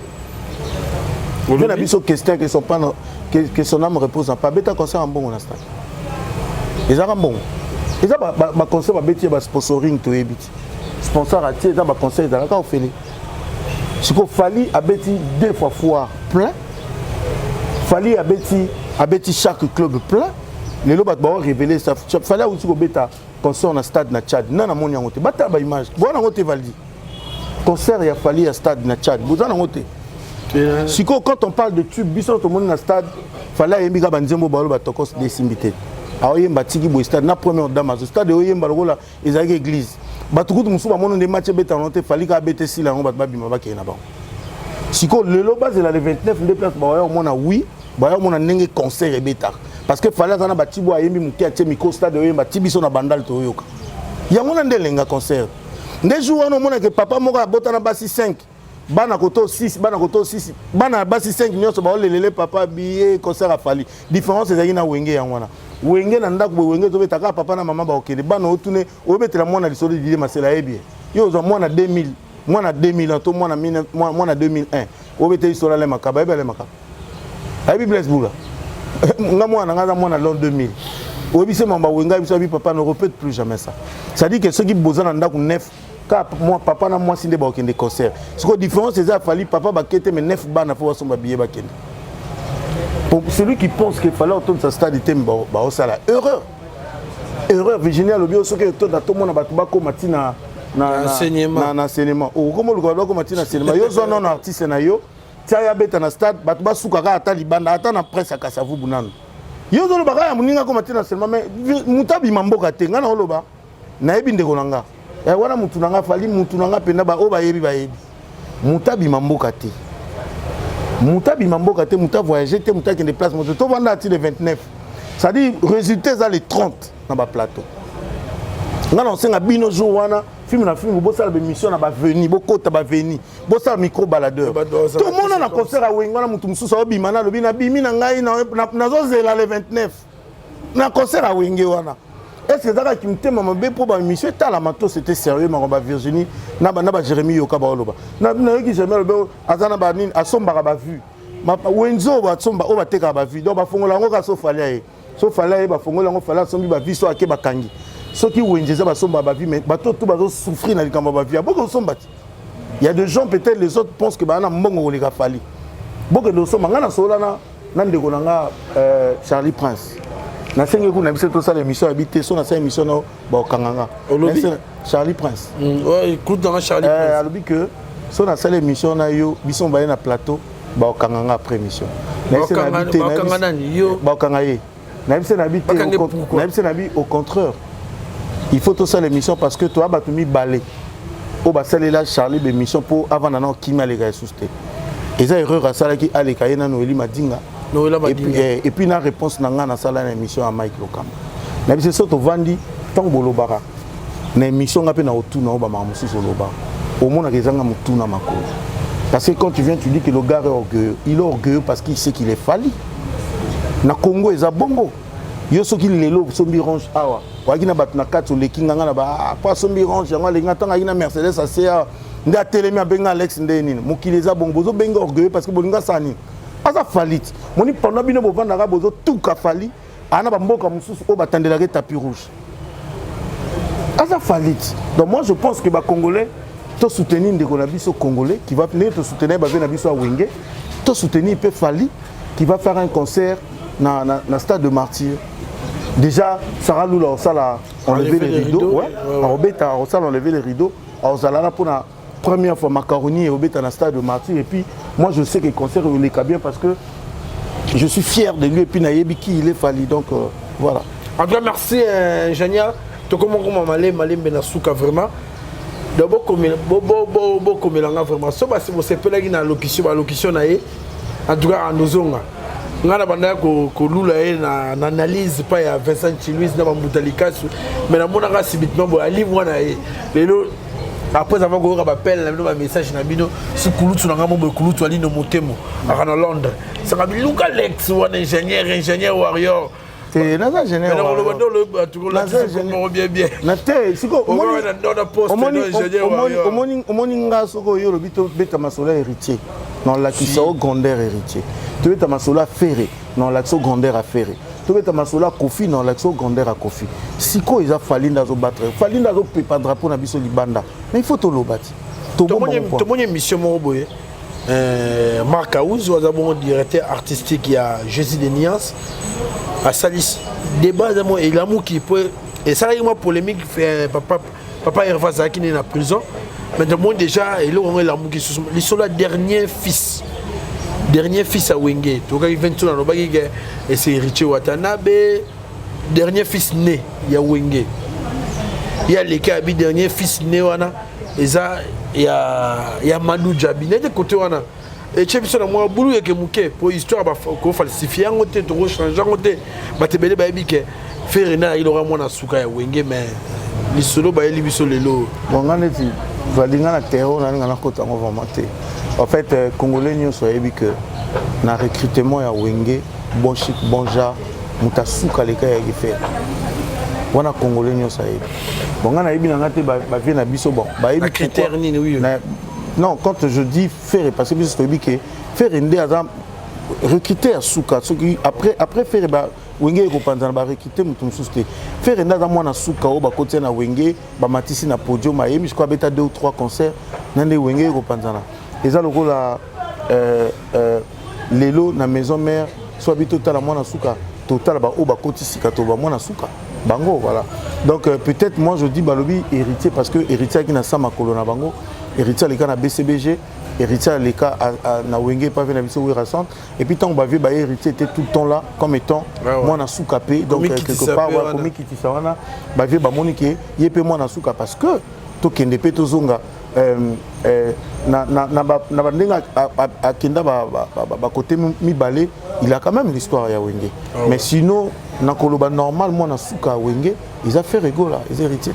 Speaker 1: on a biso question que son pas que son âme repose en pas beta conseil en bon na stade les ara bon eza ba conseil ba beti ba sponsoring to ebiti sponsor a tie eza ba conseil za ka ofeli siko Fally a beti 2 fois foire plein Fally a beti chaque club plein les lots ba révéler ça Fally aussi ko beta concert na stade na Tchad na moni yango te bata ba image bona ngote Valdi concert ya Fally à stade na Tchad bozana ngote siko quand on parle de tube biso to moni na stade Fally yembi ka banzembo ba lo ba tokos desimbité aoyemba tiki bo stade na première dame au stade oyemba lokola ezaki église batukutu musuba mono de match beta noté Fally ka bete sila ngo ba bima ba ke na ba siko lelo base la le 29 de place ba yo mona oui ba yo mona ndenge concert e beta parce que Fally azana batibo ayembi muki atie micro stade oyemba tibiso na bandal to yoka yango na ndelenga concert nde jour wana mona ke papa moko abota na basi 5 bana koto 6 bana basi 5 nyonso ba olelele papa billet concert afali différence ezali na wenge yango wana wenge na ndako wenge to betaka papa na mama ba okende bana otune obetela mwana lisolo dile masela yebi yo zo mwana 2000 to mwana 2001 obeteli sola le makaba ebele makaba ayi bless bula nga mwana ngaza mwana l'an 2000 obise mamba wenga biso bi papa ne répète plus jamais ça ça dit que ceux qui besoin na ndako neuf moi papa na moi sinde ba okende concert ce que différence c'est ça fallait papa ba kete mais neuf bana faut somba billet ba kende pour celui qui pense qu'il fallait autour de sa stade item ba osala erreur Virginia le bio ce que tout da tout monde ba ko matina na enseignement o comme le ko matina enseignement yo zo non artiste na yo tia ya beta na stade ba ba suka ka ata libanda ata na presse akasa vu bunano yo zo lo ba ya muninga ko matina enseignement mais mutabi mamboka te ngana oloba na yebi ndeko nanga wana mutu nanga fali mutu nanga penda ba o ba yebi mutabi mamboka te muta voyager te muta kende place moto to vanda ati le 29 ça dit résultat ça les 30 na ba plateau ngana onsenga bino jour wana film na film bo sala be mission na ba veni bo kota ba veni bo sala micro baladeur tout le monde na concert a wenga na mutu mususu obima na lobi na bimi na ngai na zo zela le 29 na concert a wenge wana. Est-ce que ça qui me t'a mambe pour ba mission ta la mato c'était sérieux ma ba Virginie na ba Jérémy yoka ba oloba na ki jamais le azana ba nini asomba ba vu ma wenzo ba somba o ba teka ba vu donc ba fongola ngo ka so fallait ba fongola ngo fallait sombi ba viso ake ba kangi ceux qui wenjeza ba somba ba vu mais ba tout ba souffrir na likamba ba vu beaucoup somba il y a des gens peut-être les autres pensent que ba na mbongo le ka fali beaucoup de somba ngana solana na ndeko nanga Charlie Prince na sengi ku na biso to sala émission habité so na sa émission na ba kanganga Charlie Prince
Speaker 2: ouais écoute dans Charlie Prince
Speaker 1: alobi que so na sala émission na yo biso ba na plateau ba kanganga après émission na biso na habité ba kangana yo ba kangaye na biso na habité na biso na bi au contraire il faut to sala émission parce que toi ba tumi balé o ba sala la Charlie be émission pour avant na kimi ale ga souste et ça erreur à sala ki ale kayena no eli madinga. Et puis la réponse n'a pas dans l'émission à Mike Lokamba. Na biso soto vandi tant bolobara. Na émission ngape na otuna oba mamusu soloba. Au monde kezanga mutuna makolo. Parce que quand tu viens tu dis que le gars est orgueilleux. Il est orgueilleux parce qu'il sait qu'il est fali. Na Congo eza bongo. Yo soki lelo sombi range awa. Waki na batuna katso lekinga na ba pas sombi range yango lenga tanga ina Mercedes ACA. Nda telemi abenga Alex ndenini. Mokili eza bongo bozo benga orgueilleux parce que bolinga sani. Asa falit moni pendant bino bo vanda bozo tout ka fali ana ba mboka mususu o batandela ke tapis rouge asa falit donc moi je pense que ba congolais to soutenir ndeko na biso congolais qui va venir te soutenir ba na biso a wenge to soutenir peut fali qui va faire un concert na stade de Martyr déjà Sarah Lula sala enlever les rideaux ouais Robeta sala enlever les rideaux ozala pour la première fois macaroni et Robeta na stade de Martyr et puis moi je sais que le concert il est bien parce que je suis fier de lui et puis nayebi qui il est fallu donc voilà.
Speaker 2: En tout cas merci ingénieur to comment malé benasuka vraiment d'abord comme langa vraiment so ba si vous sepelaki na locution na ye en tout cas en ozonga ngana banda ko lula na analyse pas ya Vincent Chiluis na Mbutalikasu mais na mona ka sibitement bo ali mwana ye lelo après avoir eu un appel, un message na bino si kulutu na ngamo bo kulutu ali no motemo à Londres ça va bien Luka Lex ou un ingénieur warrior
Speaker 1: c'est na ingénieur
Speaker 2: mais le bando le tout le bien
Speaker 1: na te siko omoni nga soko yo lo bito beta masola héritier non la qui so grandeur héritier tu beta masola ferré non la so grandeur à ferré tu beta masola Kofi non la so grandeur à Kofi siko ils a fallu ndazo battre fallu ndazo préparer drapeau na biso libanda mais il faut to lo bati to
Speaker 2: bon mission mo boye Marc Aouz ou bon directeur artistique il y a Jésus de Niance à Salis débat et l'amour qui peut et ça il y a polémique papa Hervé Zaki est en prison mais de moi déjà il a l'amour qui ils sont le dernier fils à Wenge donc il vient tout dans le bagage et c'est Richie Watanabe dernier fils né il y a Wenge il y a les cas dernier fils né wana et ça il y a Manu Djabi de côté wana et tu sais moi boulou et que mouké pour histoire ko falsifier en côté to changer en côté ba te belé ba bike faire na il aura moins na suka ya Wenge mais li solo ba eli biso lelo
Speaker 1: bon ngane ti valinga na terreau na ngana kota ngo vraiment te. En fait congolais nyonso yebi que na recrutement ya wenge bon chic bon genre mutasuka leka ya faire. Wana congolais nyonso yebi. Bon ngana yebi na ngate ba vie na biso bon. Ba yebi
Speaker 2: critère ni oui.
Speaker 1: Non, quand je dis faire parce que biso yebi que faire ndé azam recruter à Souka, après faire Wenge ko panzana ba recruter mutu mususte. Faire nda mwana Souka o ba kotia na Wenge, ba matisi na podium ayemi je crois beta 2 ou 3 concerts nande Wenge ko panzana. Eza lokola lelo na maison mère soit bito tala mwana Souka, total ba o ba kotisi ka to ba mwana Souka. Bango voilà. Donc peut-être moi je dis balobi héritier parce que héritier qui na sama kolona bango, héritier les cas na BCBG. Héritier les cas na Wenge pas venu biso Wirassant et puis tant ba vie ba héritier était tout le temps là comme étant moi na soukapé donc quelque part wa komi kitisa wana ba vie ba monique yepé moi na souka parce que to kende pe to zonga na bandenga a kenda ba côté mi balé il a quand même l'histoire ya Wenge mais sinon na koloba normal moi na souka Wenge ils a fait rigolo là ils héritiers.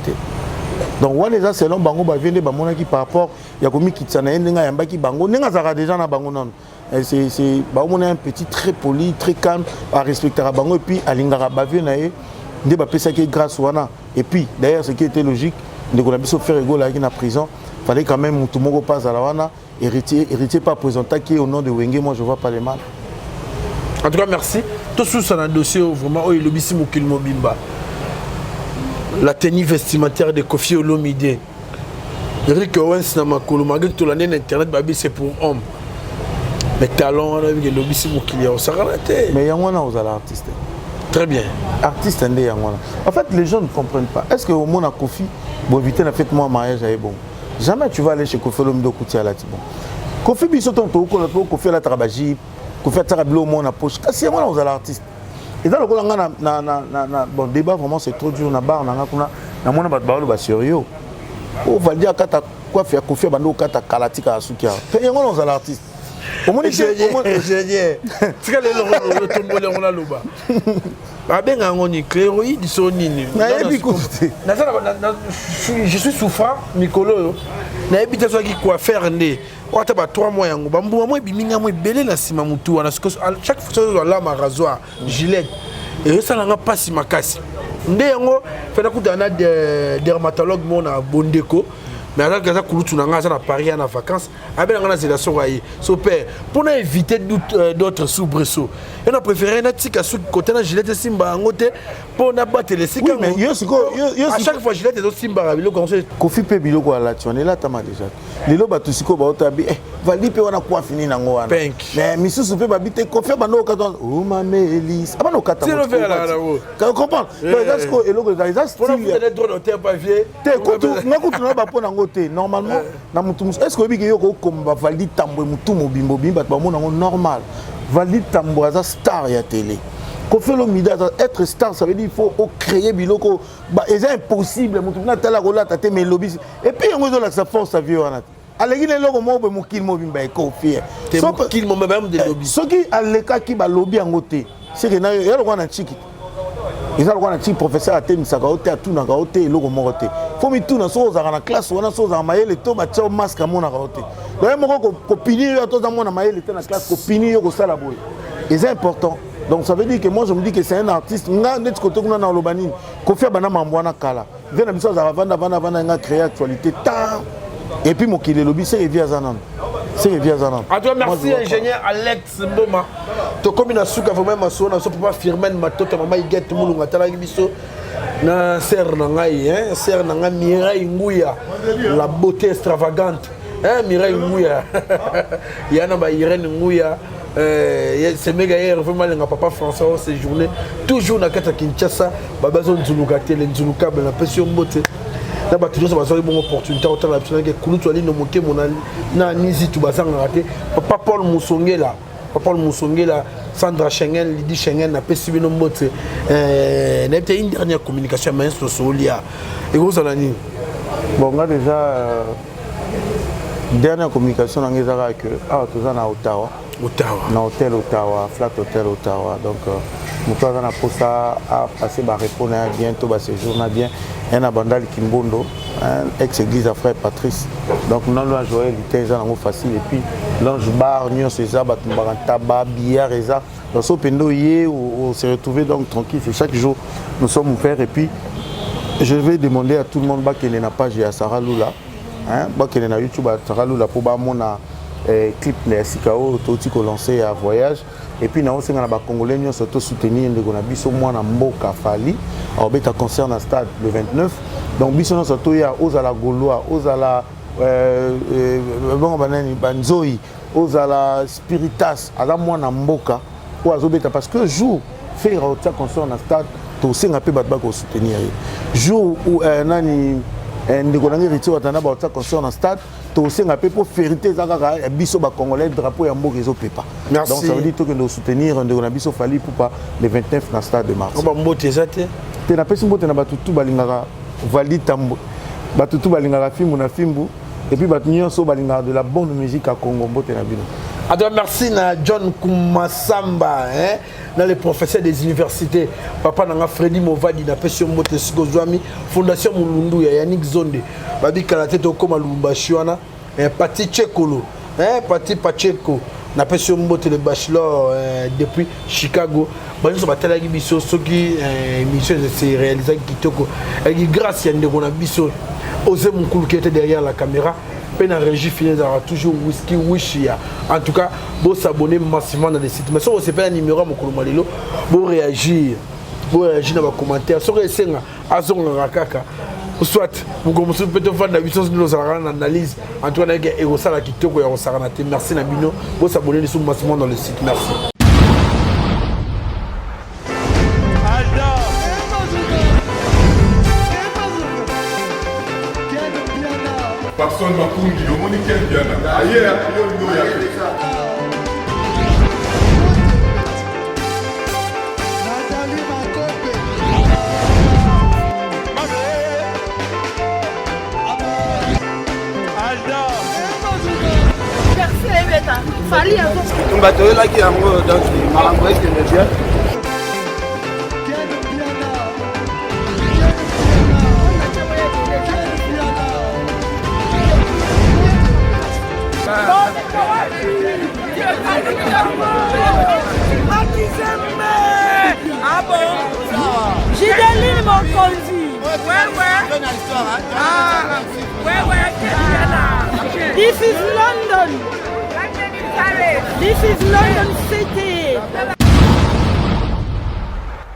Speaker 1: Donc voilà les selon bango ba viende ba monaki par rapport ya komi kitsana ndenga yambaki bango ndenga zaka déjà na bango non c'est ba mona un petit très poli très calme à respecter bango et puis alingara ba vie na ye nde ba pesa ki grâce wana et puis d'ailleurs ce qui était logique de ko na biso faire ego là qui na prison fallait quand même mutu moko pas à la wana héritier pas présenté qui au nom de Wenge moi je vois pas les mal.
Speaker 2: En tout cas merci tout sous un dossier vraiment il lobisi mokil mobimba. La tenue vestimentaire de Kofi Olomide. Eric Owens na makolo malgré que tout l'année internet babi c'est pour homme. Mais talent avec le lobby c'est pour qu'il y a ça raté.
Speaker 1: Mais yangwana aux artistes.
Speaker 2: Très bien.
Speaker 1: Artiste ndé yangwana. En fait les gens ne comprennent pas. Est-ce que au monde à Kofi bon éviter na fait moi mariage avec bon. Jamais tu vas aller chez Kofi Olomide Koutia là bon. Kofi biso ton to ko Kofi la trabaji, Kofi tarabilo mon na poche. Kasi yangwana aux artistes. Et dans le coup, bon débat vraiment c'est trop dur na bar na mona bat baolo ba sérieux. On va dire kata quoi faire Kofi bando kata kalatika asukia. Fait yango dans l'artiste. Au moins
Speaker 2: ingénieur. Tu sais le tombole on a loba. Ba benga ngoni cléroïde sonini. Je suis souffrant Mikolo. Na ebita so ki quoi faire ndé. Wata ba 3 mois yango ba mbuma mo biminga mo belé na sima mutu wana chaque fois là ma rasoir gilet et ça n'a pas si makasi ndé yango fait kuta na dermatologue mo na Bondeko mais alors que ça kulutu na nga na Paris en vacances avec nga na zela sorayi so père pour éviter d'autres soubresauts et on a préféré na tika sous côté na gilet simba ngote pour na battre les sika
Speaker 1: mais
Speaker 2: à chaque fois gilet de simba rabilo comme ça
Speaker 1: Kofi pe biloko là tu on est là tama déjà lelo ba tusiko ba otabi vali pe wana kwa fini na ngo wana mais misusu pe ba bite Kofi ba no kata o mamelis abano kata
Speaker 2: c'est le ver là
Speaker 1: tu comprends parce que eloko ça style
Speaker 2: pour les droits d'auteur papier
Speaker 1: te kutu ngakutu na ba pona ngote normalement na mutu est-ce que obi yo ko komba vali tambo mutu mobimbo bimba ba mona ngo normal vali tambo za star ya télé Kofi Olomide être star ça veut dire il faut créer biloko bah c'est impossible mutu na tala ko la tate mais lobby et puis on zo la sa force sa vie wana alegi le loko mo be mukil mo bimba e Kofi
Speaker 2: so mukil mo même de lobby
Speaker 1: soki aleka ki ba lobby ngote c'est que na yo ko na chiki ils ont un petit professeur à thème ça gaoté à tout na gaoté loko mo gote faut mi tout na so za na classe wana so za maele to ba tio masque mo na gaoté donc moko ko pini yo to za mo na maele te na classe ko pini yo ko sala boy c'est important. Donc ça veut dire que moi je me dis que c'est un artiste nga net côté kuna na lobanini ko faire bana mambwana kala vena biso za vanda nga créer actualité ta et puis mokile lobby c'est via zanan
Speaker 2: à toi merci ingénieur Alex Mboma to comme na suka vraiment maso na so papa Firmin Matota mama Iget mulunga tala biso na ser na ngai ser na nga Mireille Nguya la beauté extravagante Mireille Nguya yana ba Irene Nguya c'est méga hier vraiment les papa François séjourné toujours na kata Kinshasa baba zone nzuluka tele nzuluka na pression mbote na ba toujours ça va une bonne opportunité autant la personne que kulutu ali no moke mona na nizi tu basanga raté papa Paul Moussongela Sandra Schengen Lydie Schengen na pesi bino mbote na été une dernière communication maestro solia et vous allez
Speaker 1: bon nga déjà dernière communication na ngezaka que ah tous na Ottawa na hôtel Ottawa flat hotel Ottawa donc moto aza na posa apase barepos na ya bien to baséjour na bien ye na bandali kimbondo ex église ya frère Patrice donc nano ya joyel te eza nango facile et puis l'ange bar nyonso eza bato bakantaba billard eza donc so pendo ye on se retrouver donc tranquille c'est chaque jour nous sommes ouverts et puis je vais demander à tout le monde bakende na page ya Sarah Lula bakende na YouTube ya Sarah Lula pour bamona clip na sika oyo toti ko lancer ya voyage et puis na osenga na ba congolais nyonso to soutenir ndeko na biso mwana mboka Fali obeta concert na stade le 29 donc biso nyonso to ya ozala gaulois ozala bon banani banzoi ozala spiritas ala mwana mboka ou azobeta parce que jour faire au concert na stade to senga pe bat ba ko soutenir jour où nani ndeko na ngiri tso atana ba au concert na stade to senga pe pour férité zakaka biso ba congolais drapeau ya mboka ezo pepa donc ça veut dire que nous soutenir ndeko na biso Fali pour le 29 na stade de mars
Speaker 2: ba mbote ezate
Speaker 1: te na pesi mbote na batutu balingaka Vali Tambo batutu balingaka fimbu na fimbu et puis batu nyonso balingaka de la bonne musique à Congo mbote na bino.
Speaker 2: Alors merci na John Kumasamba dans les professeurs des universités papa nanga Freddy Movadi na pesi mbote sikozwami fondation Mulundu ya Yannick Zonde babi kala tete okoma Lubumbashi wana Pati Chekolo Pati Pacheco na pesi mbote le bachelor depuis Chicago bazo batalaki biso soki émission se réaliser kitoko et grâce à ndeko na biso Osé Mukulu qui était derrière la caméra peine à régie finir toujours whisky wishia en tout cas vous s'abonner massivement dans les sites mais si vous pas un numéro Mukulu Malilo vous réagir dans les commentaires sur les scènes azonga kaka soit vous commencez peut-être faire la puissance de nos analyses en tout cas et au sala kitoko ya osarana merci Nabino vous s'abonner sur massivement dans le site merci.
Speaker 4: Personne m'a pour dire, on est quelqu'un. Ailleurs, il y a
Speaker 8: Fali on va te là qui a donc malangoué qui me vient.
Speaker 5: Ah bon? J'ai des mon conduit. Ouais. Ah, ouais. This is London. This is London City.